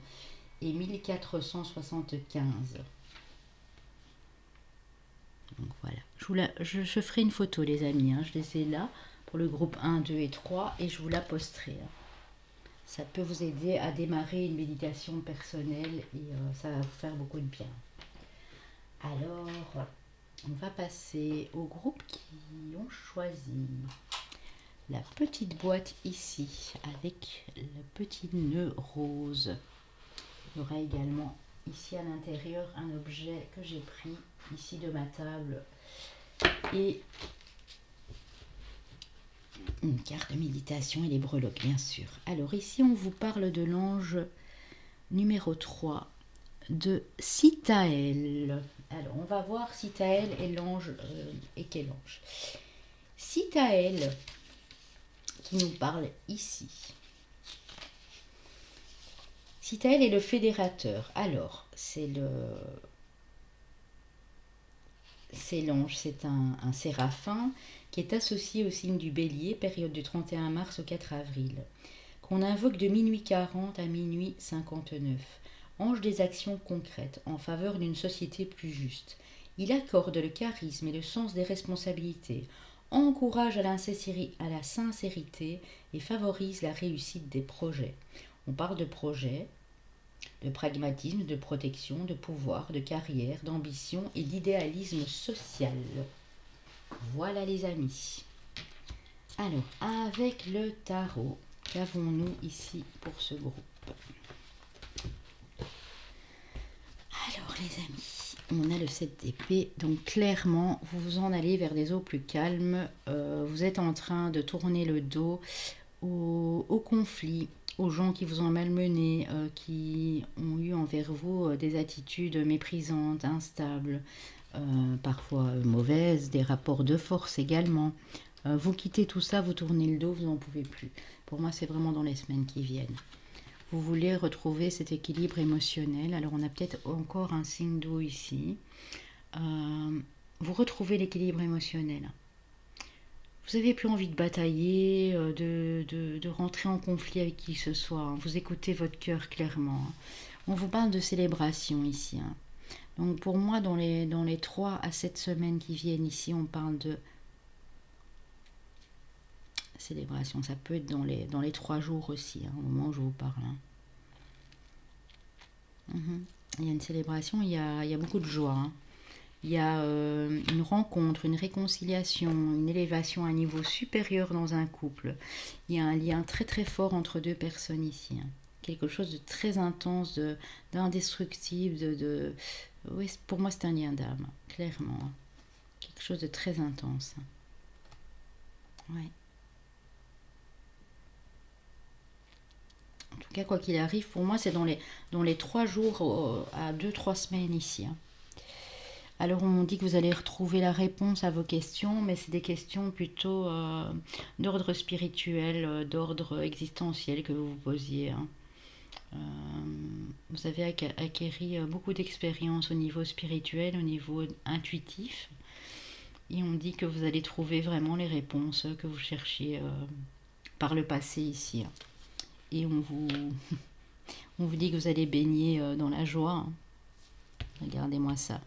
et 1475. Donc voilà, je ferai une photo les amis, hein. Je les ai là pour le groupe 1, 2 et 3 et je vous la posterai. Hein. Ça peut vous aider à démarrer une méditation personnelle et ça va vous faire beaucoup de bien. Alors, on va passer au groupe qui ont choisi la petite boîte ici avec le petit nœud rose. Il y aura également ici à l'intérieur un objet que j'ai pris ici de ma table et une carte de méditation et les breloques bien sûr. Alors ici on vous parle de l'ange numéro 3 de Sitaël. Alors on va voir Sitaël et l'ange et quel ange. Sitaël qui nous parle ici. Sitaël est le fédérateur. Alors c'est l'ange, c'est un séraphin qui est associé au signe du Bélier, période du 31 mars au 4 avril, qu'on invoque de minuit 40 à minuit 59. Ange des actions concrètes en faveur d'une société plus juste. Il accorde le charisme et le sens des responsabilités, encourage à la sincérité et favorise la réussite des projets. On parle de projets, de pragmatisme, de protection, de pouvoir, de carrière, d'ambition et d'idéalisme social. Voilà les amis. Alors, avec le tarot, qu'avons-nous ici pour ce groupe? Alors les amis, on a le 7 d'épée, donc clairement, vous vous en allez vers des eaux plus calmes, vous êtes en train de tourner le dos au conflit, aux gens qui vous ont malmené, qui ont eu envers vous des attitudes méprisantes, instables, parfois mauvaises, des rapports de force également. Vous quittez tout ça, vous tournez le dos, vous n'en pouvez plus. Pour moi, c'est vraiment dans les semaines qui viennent. Vous voulez retrouver cet équilibre émotionnel. Alors, on a peut-être encore un signe d'eau ici. Vous retrouvez l'équilibre émotionnel. Vous n'avez plus envie de batailler, de rentrer en conflit avec qui que ce soit. Vous écoutez votre cœur clairement. On vous parle de célébration ici. Donc pour moi, dans les 3 à 7 semaines qui viennent ici, on parle de célébration. Ça peut être dans les 3 jours aussi, au moment où je vous parle. Il y a une célébration, il y a beaucoup de joie. Il y a une rencontre, une réconciliation, une élévation à un niveau supérieur dans un couple. Il y a un lien très très fort entre 2 personnes ici. Quelque chose de très intense, d'indestructible, oui, pour moi c'est un lien d'âme, clairement. Quelque chose de très intense. Ouais. En tout cas, quoi qu'il arrive, pour moi c'est dans les 3 jours à 2-3 semaines ici. Alors on dit que vous allez retrouver la réponse à vos questions, mais c'est des questions plutôt d'ordre spirituel, d'ordre existentiel que vous vous posiez. Vous avez acquéri beaucoup d'expérience au niveau spirituel, au niveau intuitif, et on dit que vous allez trouver vraiment les réponses que vous cherchiez par le passé ici. Et on vous dit que vous allez baigner dans la joie. Regardez-moi ça.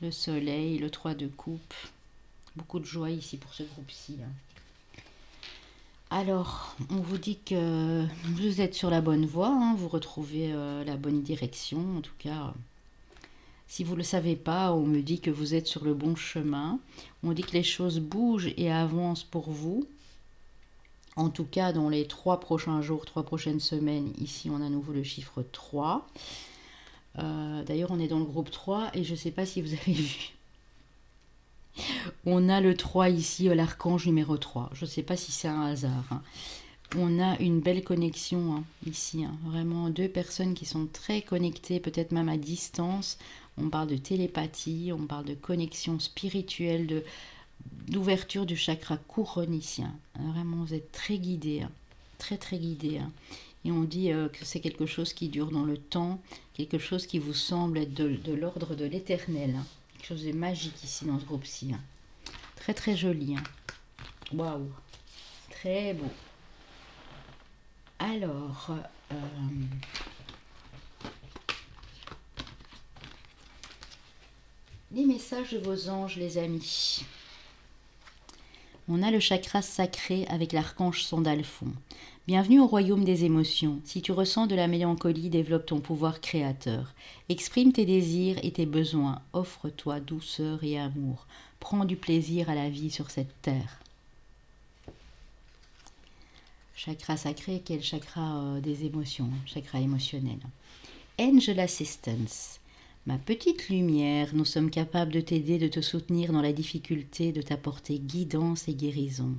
Le soleil, le 3 de coupe. Beaucoup de joie ici pour ce groupe-ci. Alors, on vous dit que vous êtes sur la bonne voie. Vous retrouvez la bonne direction. En tout cas, Si vous ne le savez pas, on me dit que vous êtes sur le bon chemin. On dit que les choses bougent et avancent pour vous. En tout cas, dans les 3 prochains jours, 3 prochaines semaines, ici on a à nouveau le chiffre 3. D'ailleurs, on est dans le groupe 3 et je ne sais pas si vous avez vu. On a le 3 ici, l'archange numéro 3. Je ne sais pas si c'est un hasard. Hein. On a une belle connexion hein, ici. Hein. Vraiment 2 personnes qui sont très connectées, peut-être même à distance. On parle de télépathie, on parle de connexion spirituelle, d'ouverture du chakra couronnicien. Vraiment, vous êtes très guidés. Hein. Très, très guidés. Hein. Et on dit que c'est quelque chose qui dure dans le temps, quelque chose qui vous semble être de l'ordre de l'éternel. Hein. Quelque chose de magique ici dans ce groupe-ci. Hein. Très très joli. Hein. Waouh. Très beau. Alors, les messages de vos anges, les amis. On a le chakra sacré avec l'archange Sandalphon. Bienvenue au royaume des émotions. Si tu ressens de la mélancolie, développe ton pouvoir créateur. Exprime tes désirs et tes besoins. Offre-toi douceur et amour. Prends du plaisir à la vie sur cette terre. Chakra sacré qui est le chakra des émotions, chakra émotionnel. Angel Assistance. Ma petite lumière, nous sommes capables de t'aider, de te soutenir dans la difficulté, de t'apporter guidance et guérison.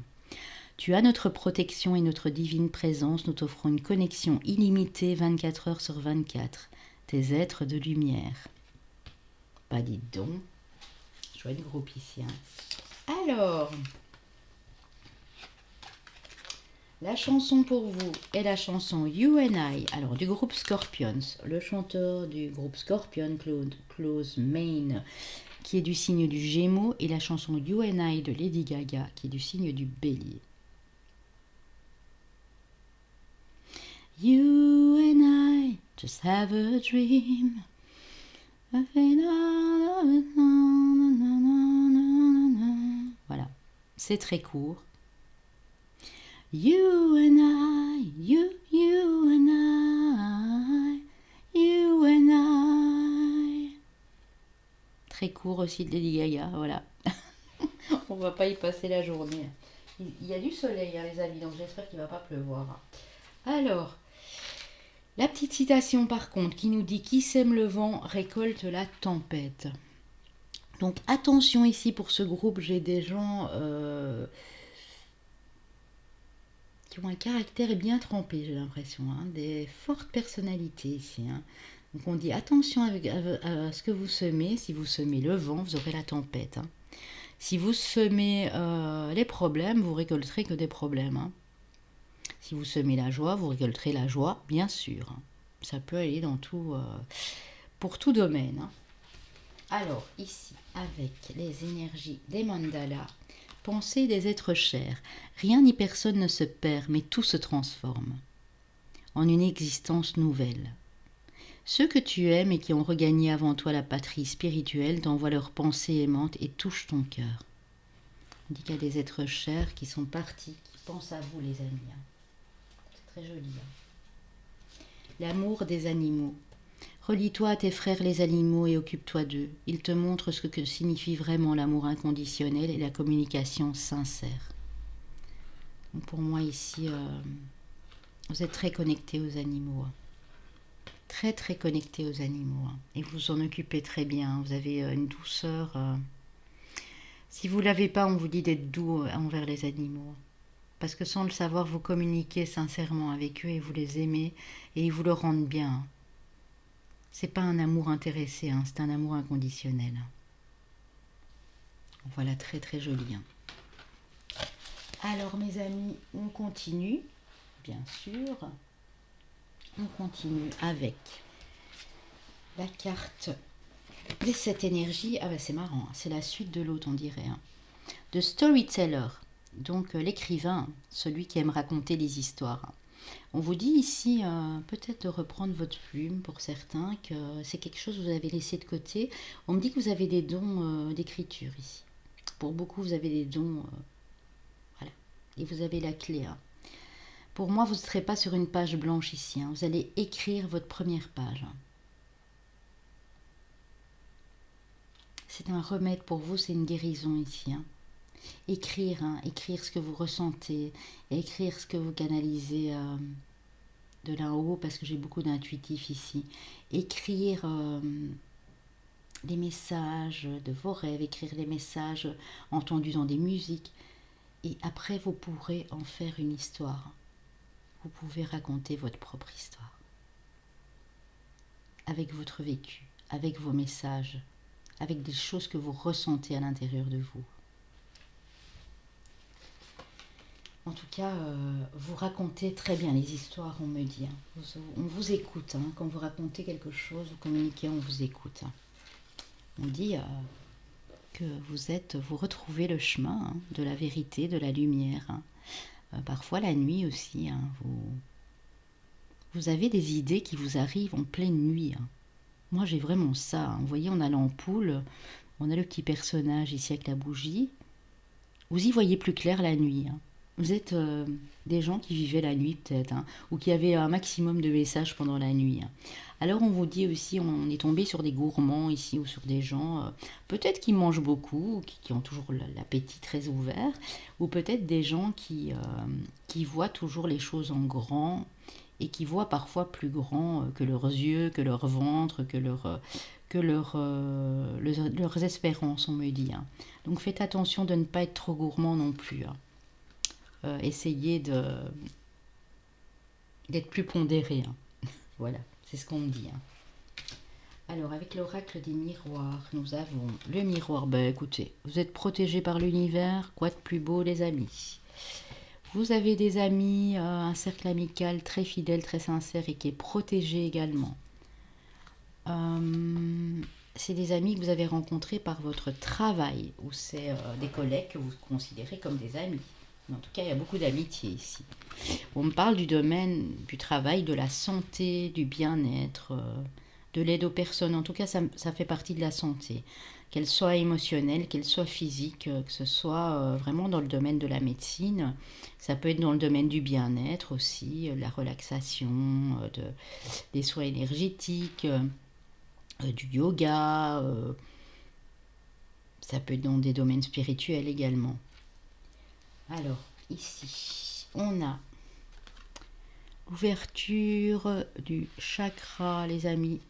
Tu as notre protection et notre divine présence, nous t'offrons une connexion illimitée 24 heures sur 24. Tes êtres de lumière. Bah dites donc, chouette groupe ici. Hein. Alors, la chanson pour vous est la chanson You and I, alors du groupe Scorpions, le chanteur du groupe Scorpion, Close Main, qui est du signe du Gémeaux, et la chanson You and I de Lady Gaga, qui est du signe du Bélier. You and I just have a dream. Voilà, c'est très court. You and I, you and I, you and I. Très court aussi de Lady Gaga, voilà. On va pas y passer la journée. Il y a du soleil, hein, les amis, donc j'espère qu'il va pas pleuvoir. Alors, la petite citation par contre qui nous dit « Qui sème le vent récolte la tempête ». Donc attention ici pour ce groupe, j'ai des gens... qui ont un caractère bien trempé, j'ai l'impression, hein, des fortes personnalités ici. Hein. Donc on dit attention à ce que vous semez. Si vous semez le vent, vous aurez la tempête. Hein. Si vous semez les problèmes, vous récolterez que des problèmes. Hein. Si vous semez la joie, vous récolterez la joie, bien sûr. Hein. Ça peut aller dans tout, pour tout domaine. Hein. Alors ici, avec les énergies des mandalas, pensée des êtres chers, rien ni personne ne se perd, mais tout se transforme en une existence nouvelle. Ceux que tu aimes et qui ont regagné avant toi la patrie spirituelle t'envoient leurs pensées aimantes et touchent ton cœur. On dit qu'il y a des êtres chers qui sont partis, qui pensent à vous les amis. C'est très joli. L'amour des animaux. Relie-toi à tes frères les animaux et occupe-toi d'eux. Ils te montrent ce que signifie vraiment l'amour inconditionnel et la communication sincère. Donc pour moi ici, vous êtes très connectés aux animaux. Très très connectés aux animaux. Et vous vous en occupez très bien. Vous avez une douceur. Si vous ne l'avez pas, on vous dit d'être doux envers les animaux. Parce que sans le savoir, vous communiquez sincèrement avec eux et vous les aimez et ils vous le rendent bien. C'est pas un amour intéressé, hein, c'est un amour inconditionnel. Voilà, très très joli. Hein. Alors mes amis, on continue, bien sûr. On continue avec la carte des 7 énergies. Ah ben c'est marrant, hein, c'est la suite de l'autre on dirait. Hein. The Storyteller, donc l'écrivain, celui qui aime raconter des histoires. On vous dit ici peut-être de reprendre votre plume pour certains, que c'est quelque chose que vous avez laissé de côté. On me dit que vous avez des dons d'écriture ici. Pour beaucoup, vous avez des dons. Voilà. Et vous avez la clé. Hein. Pour moi, vous ne serez pas sur une page blanche ici. Hein. Vous allez écrire votre première page. Hein. c'est un remède pour vous, c'est une guérison ici. Écrire, écrire ce que vous ressentez, écrire ce que vous canalisez de là-haut, parce que j'ai beaucoup d'intuitifs ici. Écrire les messages de vos rêves, écrire les messages entendus dans des musiques. Et après, vous pourrez en faire une histoire. Vous pouvez raconter votre propre histoire. Avec votre vécu, avec vos messages, avec des choses que vous ressentez à l'intérieur de vous. En tout cas, vous racontez très bien les histoires, on me dit. On vous écoute. Quand vous racontez quelque chose, vous communiquez, on vous écoute. On dit que vous retrouvez le chemin de la vérité, de la lumière. Parfois la nuit aussi. Vous avez des idées qui vous arrivent en pleine nuit. Moi, j'ai vraiment ça. Vous voyez, on a l'ampoule, on a le petit personnage ici avec la bougie. Vous y voyez plus clair la nuit. Vous êtes des gens qui vivaient la nuit peut-être, ou qui avaient un maximum de messages pendant la nuit. Alors on vous dit aussi, on est tombé sur des gourmands ici, ou sur des gens peut-être qui mangent beaucoup, qui ont toujours l'appétit très ouvert, ou peut-être des gens qui voient toujours les choses en grand, et qui voient parfois plus grand que leurs yeux, que leur ventre, que leurs espérances, on me dit. Donc faites attention de ne pas être trop gourmand non plus. Essayez d'être plus pondéré. Voilà, c'est ce qu'on me dit. Alors, avec l'oracle des miroirs, nous avons le miroir. Ben écoutez, vous êtes protégés par l'univers. Quoi de plus beau, les amis? Vous avez des amis, un cercle amical très fidèle, très sincère et qui est protégé également. C'est des amis que vous avez rencontrés par votre travail, ou c'est des collègues que vous considérez comme des amis. En tout cas, il y a beaucoup d'amitié ici. On me parle du domaine du travail, de la santé, du bien-être, de l'aide aux personnes. En tout cas, ça fait partie de la santé. Qu'elle soit émotionnelle, qu'elle soit physique, que ce soit vraiment dans le domaine de la médecine. Ça peut être dans le domaine du bien-être aussi, la relaxation, des soins énergétiques, du yoga. Ça peut être dans des domaines spirituels également. Alors, ici, on a l'ouverture du chakra, les amis,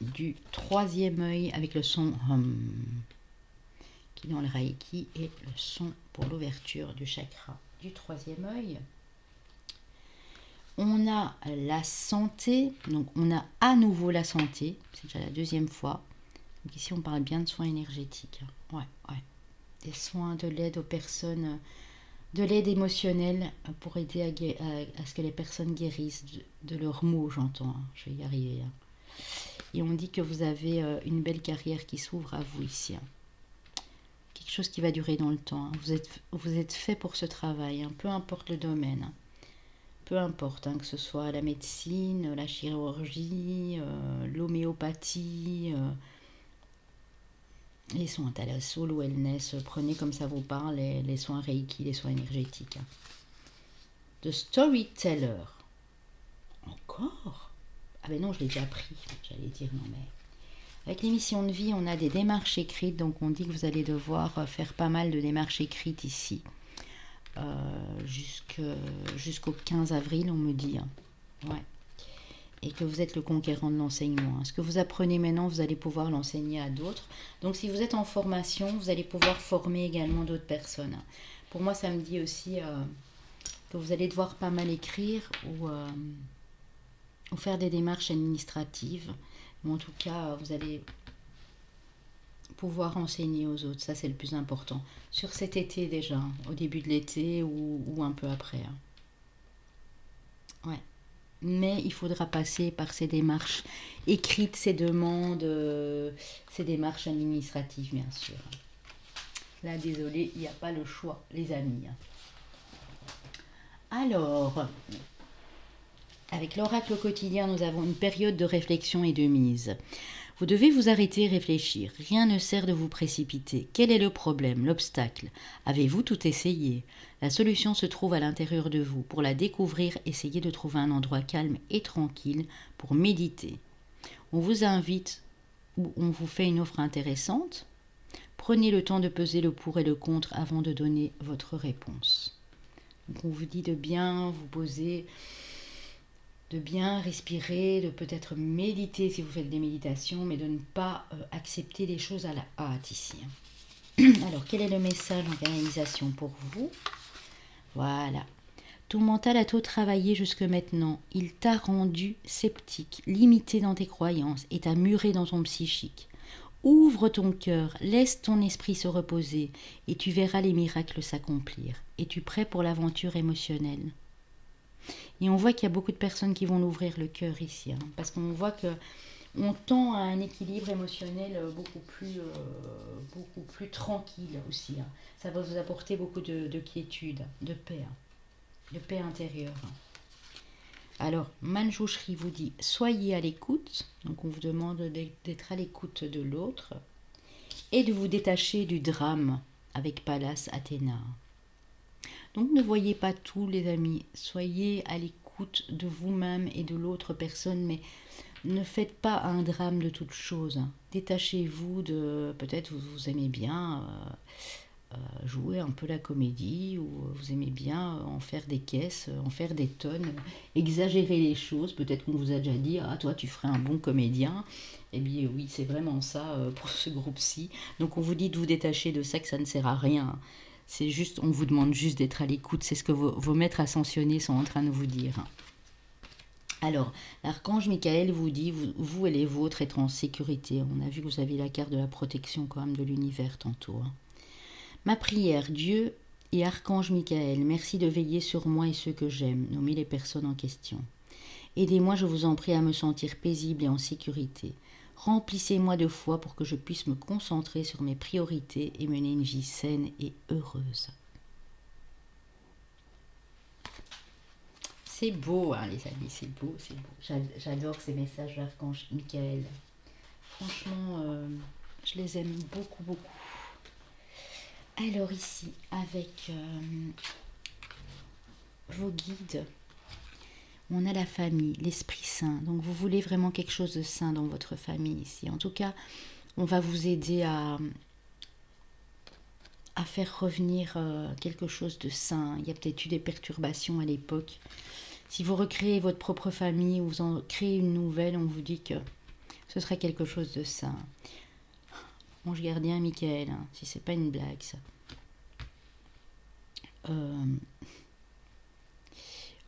du troisième œil avec le son hum, qui est dans le Reiki, et le son pour l'ouverture du chakra du troisième œil. On a la santé, donc on a à nouveau la santé, c'est déjà la deuxième fois. Donc ici, on parle bien de soins énergétiques. Ouais. Des soins, de l'aide aux personnes, de l'aide émotionnelle pour aider à ce que les personnes guérissent de leurs maux, j'entends. Je vais y arriver. Et on dit que vous avez une belle carrière qui s'ouvre à vous ici. Quelque chose qui va durer dans le temps. Vous êtes fait pour ce travail, peu importe le domaine. Peu importe, que ce soit la médecine, la chirurgie, l'homéopathie, les soins thalasso, le wellness, prenez comme ça vous parle, les soins Reiki, les soins énergétiques. The Storyteller. Encore? Ah ben non, je l'ai déjà pris, j'allais dire non mais... Avec l'émission de vie, on a des démarches écrites, donc on dit que vous allez devoir faire pas mal de démarches écrites ici. Jusqu'au 15 avril, on me dit. Ouais. Et que vous êtes le conquérant de l'enseignement. Ce que vous apprenez maintenant, vous allez pouvoir l'enseigner à d'autres. Donc si vous êtes en formation, vous allez pouvoir former également d'autres personnes. Pour moi, ça me dit aussi que vous allez devoir pas mal écrire ou faire des démarches administratives. Mais en tout cas, vous allez pouvoir enseigner aux autres. Ça, c'est le plus important. Sur cet été déjà, au début de l'été ou un peu après. Ouais. Mais il faudra passer par ces démarches écrites, ces demandes, ces démarches administratives, bien sûr. Là, désolé, il n'y a pas le choix, les amis. Alors, avec l'oracle quotidien, nous avons une période de réflexion et de mise. Vous devez vous arrêter et réfléchir. Rien ne sert de vous précipiter. Quel est le problème, l'obstacle? Avez-vous tout essayé? La solution se trouve à l'intérieur de vous. Pour la découvrir, essayez de trouver un endroit calme et tranquille pour méditer. On vous invite ou on vous fait une offre intéressante. Prenez le temps de peser le pour et le contre avant de donner votre réponse. Donc on vous dit de bien vous poser, de bien respirer, de peut-être méditer si vous faites des méditations, mais de ne pas accepter les choses à la hâte ici. Alors, quel est le message en canalisation pour vous? Voilà. Ton mental a trop travaillé jusque maintenant. Il t'a rendu sceptique, limité dans tes croyances et t'a muré dans ton psychique. Ouvre ton cœur, laisse ton esprit se reposer et tu verras les miracles s'accomplir. Es-tu prêt pour l'aventure émotionnelle? Et on voit qu'il y a beaucoup de personnes qui vont l'ouvrir le cœur ici, parce qu'on voit que on tend à un équilibre émotionnel beaucoup plus tranquille aussi. Ça va vous apporter beaucoup de quiétude, de paix intérieure. Alors, Manjushri vous dit, soyez à l'écoute. Donc, on vous demande d'être à l'écoute de l'autre et de vous détacher du drame avec Pallas Athéna. Donc ne voyez pas tout, les amis. Soyez à l'écoute de vous-même et de l'autre personne, mais ne faites pas un drame de toute chose. Détachez-vous de... Peut-être vous aimez bien jouer un peu la comédie, ou vous aimez bien en faire des caisses, en faire des tonnes, exagérer les choses. Peut-être qu'on vous a déjà dit, ah toi tu ferais un bon comédien. Eh bien oui, c'est vraiment ça pour ce groupe-ci. Donc on vous dit de vous détacher de ça, que ça ne sert à rien. C'est juste, on vous demande juste d'être à l'écoute. C'est ce que vos maîtres ascensionnés sont en train de vous dire. Alors, l'archange Michael vous dit, vous et les vôtres être en sécurité. On a vu que vous avez la carte de la protection quand même de l'univers tantôt. Ma prière, Dieu et archange Michael, merci de veiller sur moi et ceux que j'aime, nommez les personnes en question. Aidez-moi, je vous en prie, à me sentir paisible et en sécurité. Remplissez-moi de foi pour que je puisse me concentrer sur mes priorités et mener une vie saine et heureuse. C'est beau, hein, les amis, c'est beau, c'est beau. J'adore ces messages de l'archange Michael. Franchement, je les aime beaucoup, beaucoup. Alors ici, avec vos guides, on a la famille, l'Esprit Saint. Donc vous voulez vraiment quelque chose de sain dans votre famille ici. En tout cas, on va vous aider à faire revenir quelque chose de sain. Il y a peut-être eu des perturbations à l'époque. Si vous recréez votre propre famille ou vous en créez une nouvelle, on vous dit que ce serait quelque chose de sain. Ange gardien Michael, si c'est pas une blague ça.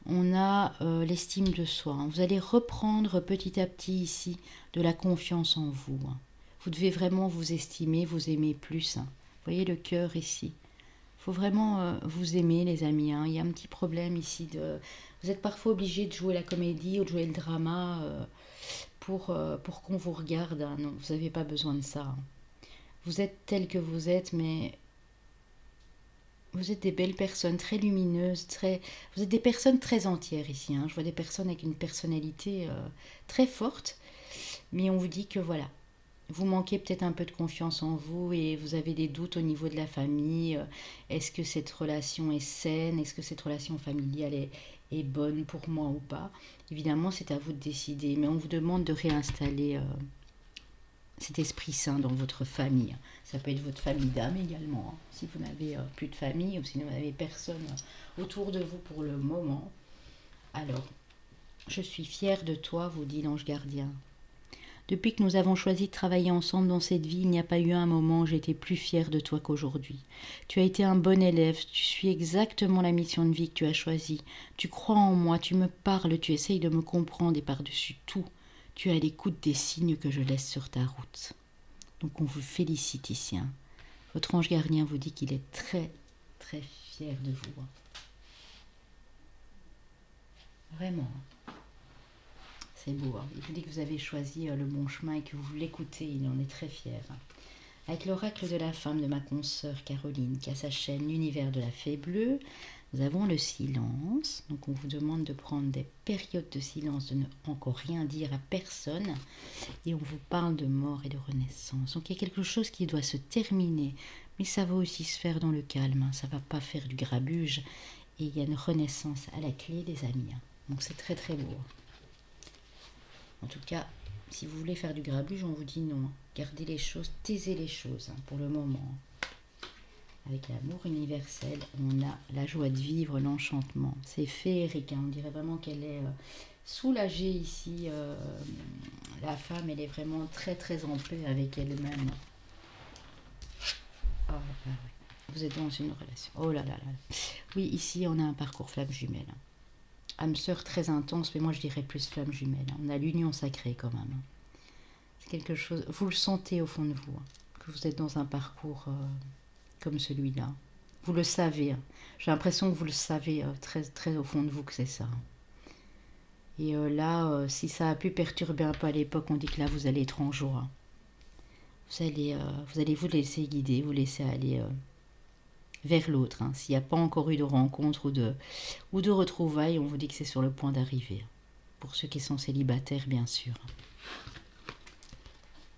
On a l'estime de soi. Vous allez reprendre petit à petit ici de la confiance en vous. Vous devez vraiment vous estimer, vous aimer plus. Vous voyez le cœur ici. Il faut vraiment vous aimer, les amis. Il y a un petit problème ici. Vous êtes parfois obligé de jouer la comédie ou de jouer le drama pour qu'on vous regarde. Non, vous n'avez pas besoin de ça. Vous êtes tel que vous êtes, mais vous êtes des belles personnes, très lumineuses, vous êtes des personnes très entières ici. Je vois des personnes avec une personnalité très forte, mais on vous dit que voilà, vous manquez peut-être un peu de confiance en vous et vous avez des doutes au niveau de la famille. Est-ce que cette relation est saine? Est-ce que cette relation familiale est bonne pour moi ou pas? Évidemment, c'est à vous de décider, mais on vous demande de réinstaller cet esprit saint dans votre famille. Ça peut être votre famille d'âme également, si vous n'avez plus de famille ou si vous n'avez personne autour de vous pour le moment. Alors, je suis fière de toi, vous dit l'ange gardien. Depuis que nous avons choisi de travailler ensemble dans cette vie, il n'y a pas eu un moment où j'étais plus fière de toi qu'aujourd'hui. Tu as été un bon élève, tu suis exactement la mission de vie que tu as choisie. Tu crois en moi, tu me parles, tu essayes de me comprendre et par-dessus tout, tu es à l'écoute des signes que je laisse sur ta route. Donc on vous félicite ici. Votre ange gardien vous dit qu'il est très, très fier de vous. Vraiment. C'est beau. Il vous dit que vous avez choisi le bon chemin et que vous l'écoutez. Il en est très fier. Avec l'oracle de la femme de ma consoeur Caroline, qui a sa chaîne L'univers de la fée bleue, nous avons le silence. Donc on vous demande de prendre des périodes de silence, de ne encore rien dire à personne. Et on vous parle de mort et de renaissance. Donc il y a quelque chose qui doit se terminer. Mais ça va aussi se faire dans le calme. Ça ne va pas faire du grabuge. Et il y a une renaissance à la clé, les amis. Donc c'est très très beau. En tout cas, Si vous voulez faire du grabuge, on vous dit non. Gardez les choses, taisez les choses pour le moment. Avec l'amour universel, on a la joie de vivre, l'enchantement. C'est féerique, on dirait vraiment qu'elle est soulagée ici. La femme, elle est vraiment très très en paix avec elle-même. Oh, ouais. Vous êtes dans une relation. Oh là là là. Oui, ici, on a un parcours flamme jumelle. Âme sœur très intense, mais moi je dirais plus flamme jumelle. On a l'union sacrée quand même. C'est quelque chose, vous le sentez au fond de vous, que vous êtes dans un parcours comme celui-là. Vous le savez. J'ai l'impression que vous le savez très, très au fond de vous que c'est ça. Et là, si ça a pu perturber un peu à l'époque, on dit que là, vous allez être en joie. Vous allez vous laisser guider, vous laisser aller vers l'autre. S'il n'y a pas encore eu de rencontre ou de retrouvailles, on vous dit que c'est sur le point d'arriver. Pour ceux qui sont célibataires, bien sûr.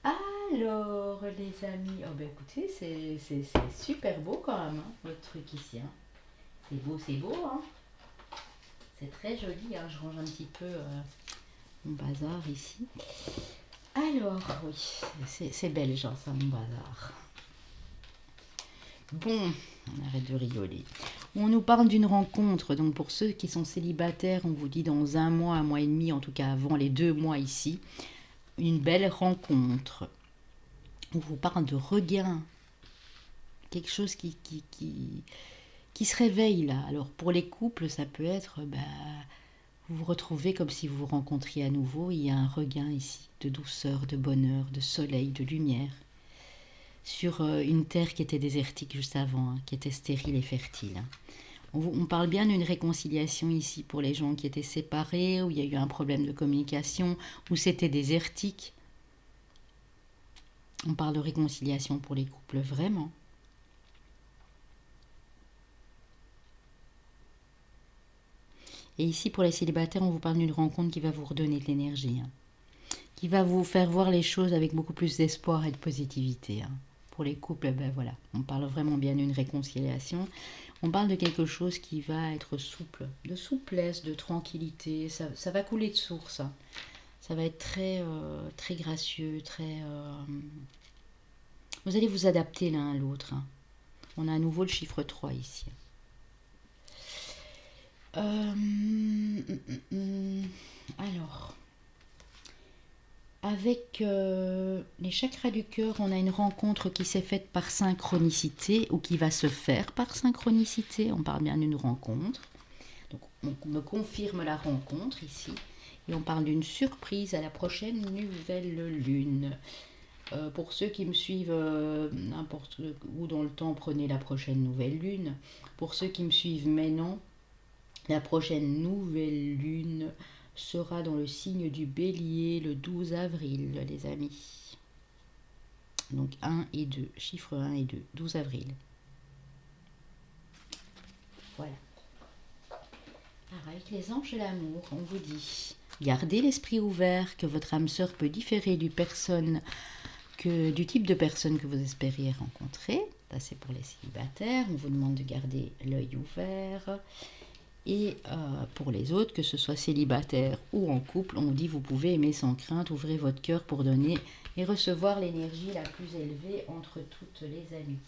Alors, les amis, oh ben écoutez, c'est super beau quand même, votre truc ici. C'est beau, hein. C'est très joli, je range un petit peu mon bazar ici. Alors, oui, c'est belge, ça, mon bazar. Bon, on arrête de rigoler. On nous parle d'une rencontre, donc pour ceux qui sont célibataires, on vous dit dans un mois et demi, en tout cas avant les 2 mois ici, une belle rencontre. On vous parle de regain, quelque chose qui se réveille là. Alors pour les couples, ça peut être, vous vous retrouvez comme si vous vous rencontriez à nouveau, il y a un regain ici, de douceur, de bonheur, de soleil, de lumière, sur une terre qui était désertique juste avant, qui était stérile et fertile. On parle bien d'une réconciliation ici pour les gens qui étaient séparés, où il y a eu un problème de communication, où c'était désertique. On parle de réconciliation pour les couples, vraiment. Et ici, pour les célibataires, on vous parle d'une rencontre qui va vous redonner de l'énergie, qui va vous faire voir les choses avec beaucoup plus d'espoir et de positivité. Pour les couples, voilà, on parle vraiment bien d'une réconciliation. On parle de quelque chose qui va être souple, de souplesse, de tranquillité. Ça va couler de source. Ça va être très, très gracieux, très... Vous allez vous adapter l'un à l'autre. On a à nouveau le chiffre 3 ici. Alors, avec les chakras du cœur, on a une rencontre qui s'est faite par synchronicité ou qui va se faire par synchronicité. On parle bien d'une rencontre. Donc, on me confirme la rencontre ici. Et on parle d'une surprise à la prochaine nouvelle lune. Pour ceux qui me suivent n'importe où dans le temps, prenez la prochaine nouvelle lune. Pour ceux qui me suivent maintenant, la prochaine nouvelle lune sera dans le signe du Bélier le 12 avril, les amis. Donc 1 et 2, chiffre 1 et 2, 12 avril. Voilà. Alors avec les anges de l'amour, on vous dit, gardez l'esprit ouvert, que votre âme sœur peut différer du type de personne que vous espériez rencontrer. Ça c'est pour les célibataires, on vous demande de garder l'œil ouvert. Et pour les autres, que ce soit célibataire ou en couple, on dit vous pouvez aimer sans crainte, ouvrez votre cœur pour donner et recevoir l'énergie la plus élevée entre toutes les amies.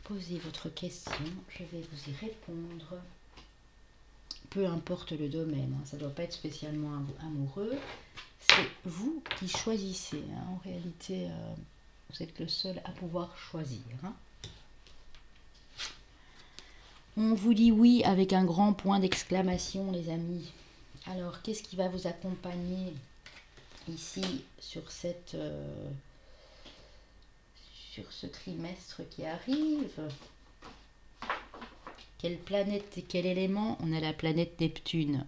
Posez votre question, je vais vous y répondre. Peu importe le domaine, ça ne doit pas être spécialement amoureux, c'est vous qui choisissez. En réalité, vous êtes le seul à pouvoir choisir. On vous dit oui avec un grand point d'exclamation, les amis. Alors, qu'est-ce qui va vous accompagner ici sur ce trimestre qui arrive? Quelle planète et quel élément? On a la planète Neptune.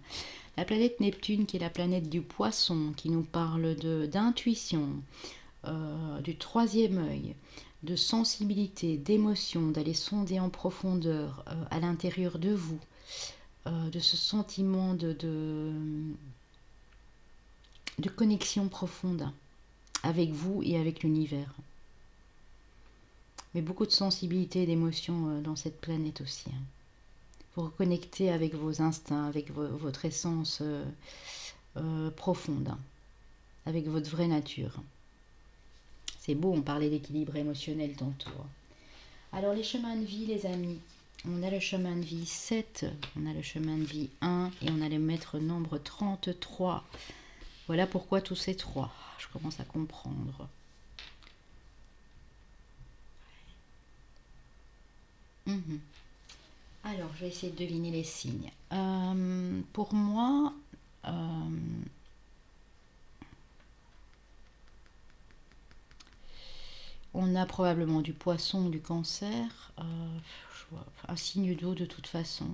La planète Neptune qui est la planète du poisson, qui nous parle d'intuition, du troisième œil, de sensibilité, d'émotion, d'aller sonder en profondeur à l'intérieur de vous, de ce sentiment de connexion profonde avec vous et avec l'univers. Mais beaucoup de sensibilité et d'émotion dans cette planète aussi. vous reconnecter avec vos instincts, avec votre essence profonde, hein, avec votre vraie nature. C'est beau, on parlait d'équilibre émotionnel tantôt. Alors les chemins de vie, les amis, on a le chemin de vie 7, on a le chemin de vie 1 et on a le maître nombre 33. Voilà pourquoi tous ces trois. Je commence à comprendre. Mhm. Alors, je vais essayer de deviner les signes. Pour moi, on a probablement du poisson, du cancer, un signe d'eau de toute façon.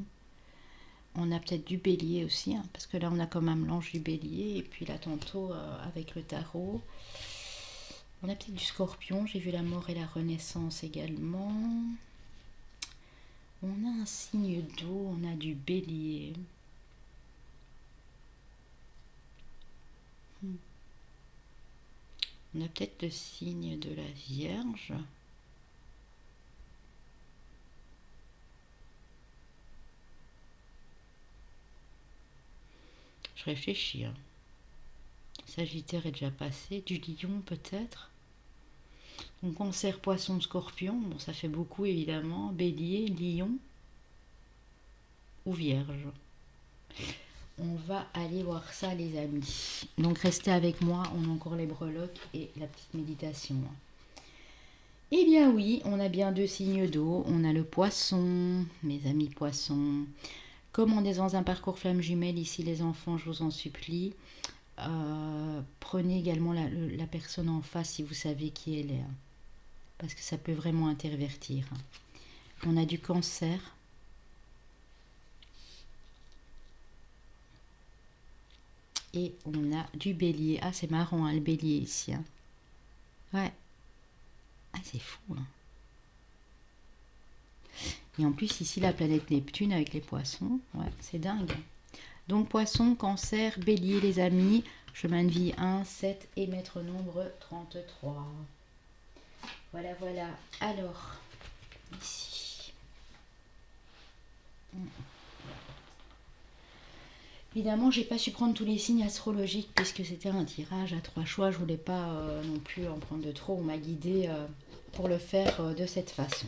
On a peut-être du bélier aussi, hein, parce que là on a quand même l'ange du bélier, et puis là tantôt avec le tarot. On a peut-être du scorpion, j'ai vu la mort et la renaissance également. On a un signe d'eau, on a du bélier. On a peut-être le signe de la Vierge. Je réfléchis. Hein. Sagittaire est déjà passé. Du lion peut-être. Donc cancer, poisson, scorpion. Bon, ça fait beaucoup évidemment. Bélier, lion ou vierge. On va aller voir ça les amis. Donc restez avec moi. On a encore les breloques et la petite méditation. Eh bien oui, on a bien deux signes d'eau. On a le poisson, mes amis poissons. Comme on est dans un parcours flamme jumelle ici les enfants, je vous en supplie, prenez également la personne en face si vous savez qui elle est. Hein, parce que ça peut vraiment intervertir. Hein. On a du cancer. Et on a du bélier. Ah c'est marrant hein, le bélier ici. Hein. Ouais. Ah c'est fou. Hein. Et en plus ici la planète Neptune avec les poissons. Ouais, c'est dingue. Donc poisson, cancer, bélier les amis. Chemin de vie 1, 7 et maître nombre 33. Voilà, voilà. Alors, ici. Évidemment, j'ai pas su prendre tous les signes astrologiques puisque c'était un tirage à 3 choix. Je voulais pas non plus en prendre de trop. On m'a guidé pour le faire de cette façon.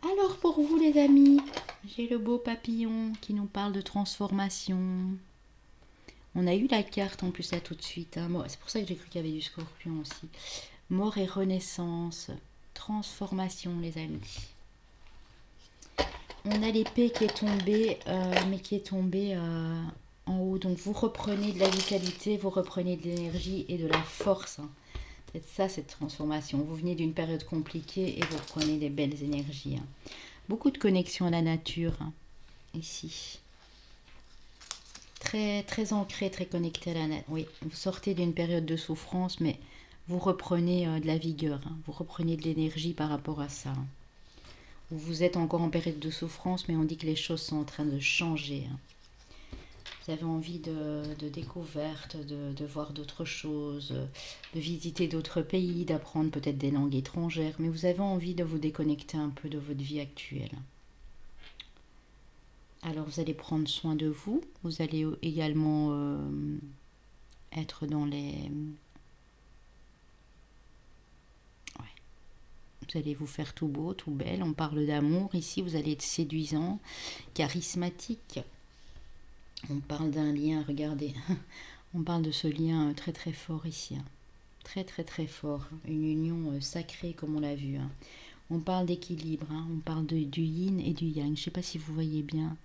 Alors pour vous les amis, j'ai le beau papillon qui nous parle de transformation. On a eu la carte en plus là tout de suite. Hein. C'est pour ça que j'ai cru qu'il y avait du scorpion aussi. Mort et renaissance. Transformation les amis. On a l'épée qui est tombée, mais qui est tombée en haut. Donc vous reprenez de la vitalité, vous reprenez de l'énergie et de la force. Hein. C'est ça cette transformation. Vous venez d'une période compliquée et vous reprenez des belles énergies. Hein. Beaucoup de connexion à la nature hein, ici. Très, très ancré, très connecté à la nature. Oui, vous sortez d'une période de souffrance, mais vous reprenez de la vigueur. Hein. Vous reprenez de l'énergie par rapport à ça. Hein. Vous êtes encore en période de souffrance, mais on dit que les choses sont en train de changer. Hein. Vous avez envie de découverte, de voir d'autres choses, de visiter d'autres pays, d'apprendre peut-être des langues étrangères, mais vous avez envie de vous déconnecter un peu de votre vie actuelle. Alors vous allez prendre soin de vous, vous allez également être dans les... Vous allez vous faire tout beau, tout belle. On parle d'amour ici. Vous allez être séduisant, charismatique. On parle d'un lien, regardez. On parle de ce lien très très fort ici. Hein. Très très très fort. Une union sacrée comme on l'a vu. Hein. On parle d'équilibre. Hein. On parle du yin et du yang. Je ne sais pas si vous voyez bien.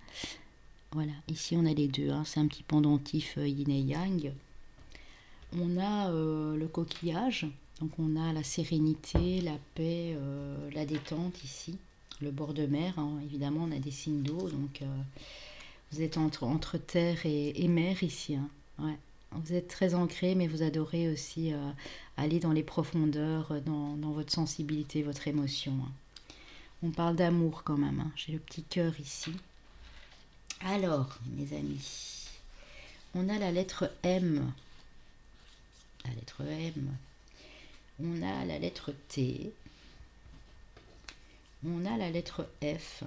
Voilà. Ici on a les deux. Hein. C'est un petit pendentif yin et yang. On a le coquillage. Donc on a la sérénité, la paix, la détente ici, le bord de mer, hein. Évidemment on a des signes d'eau, donc vous êtes entre terre et mer ici. Hein. Ouais. Vous êtes très ancré, mais vous adorez aussi aller dans les profondeurs, dans votre sensibilité, votre émotion. Hein. On parle d'amour quand même, hein. J'ai le petit cœur ici. Alors, mes amis, on a la lettre M. La lettre M. On a la lettre T, on a la lettre F,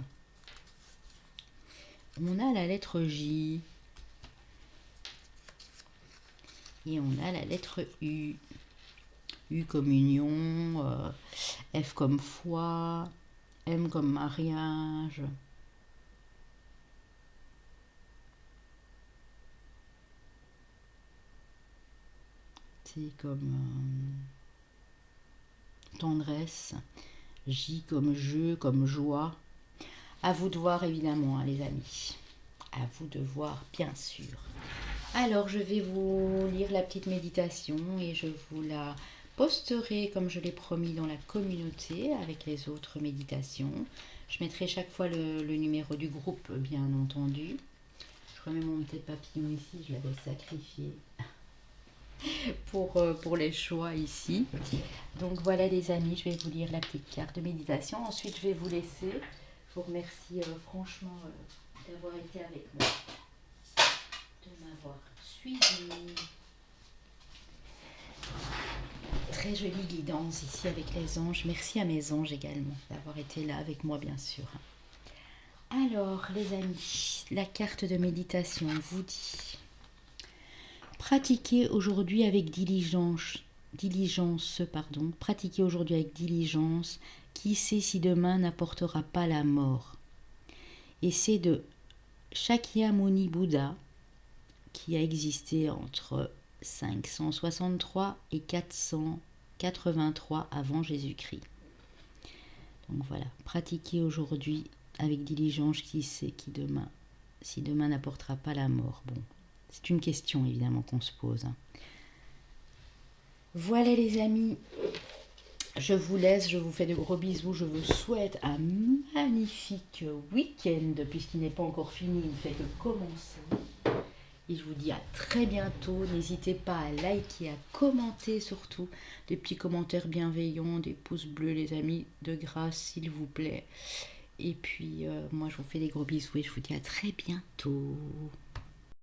On a la lettre J. Et on a la lettre U. U comme union, F comme foi, M comme mariage. T comme tendresse. J comme jeu, comme joie. À vous de voir évidemment, hein, les amis. À vous de voir, bien sûr. Alors, je vais vous lire la petite méditation et je vous la posterai, comme je l'ai promis, dans la communauté avec les autres méditations. Je mettrai chaque fois le numéro du groupe, bien entendu. Je remets mon petit papillon ici, je l'avais sacrifié pour les choix ici. Donc voilà les amis, je vais vous lire la petite carte de méditation. Ensuite, je vais vous laisser. Je vous remercie franchement d'avoir été avec moi, de m'avoir suivi. Très jolie guidance ici avec les anges. Merci à mes anges également d'avoir été là avec moi, bien sûr. Alors, les amis, la carte de méditation vous dit: pratiquez aujourd'hui avec pratiquez aujourd'hui avec diligence. Qui sait si demain n'apportera pas la mort? Et c'est de Shakyamuni Bouddha, qui a existé entre 563 et 483 avant Jésus-Christ. Donc voilà, pratiquez aujourd'hui avec diligence, qui sait si demain n'apportera pas la mort. Bon, c'est une question évidemment qu'on se pose. Voilà les amis, je vous laisse, je vous fais de gros bisous, je vous souhaite un magnifique week-end, puisqu'il n'est pas encore fini, il ne fait que commencer. Et je vous dis à très bientôt. N'hésitez pas à liker, à commenter surtout. Des petits commentaires bienveillants, des pouces bleus les amis, de grâce s'il vous plaît. Et puis moi je vous fais des gros bisous et je vous dis à très bientôt.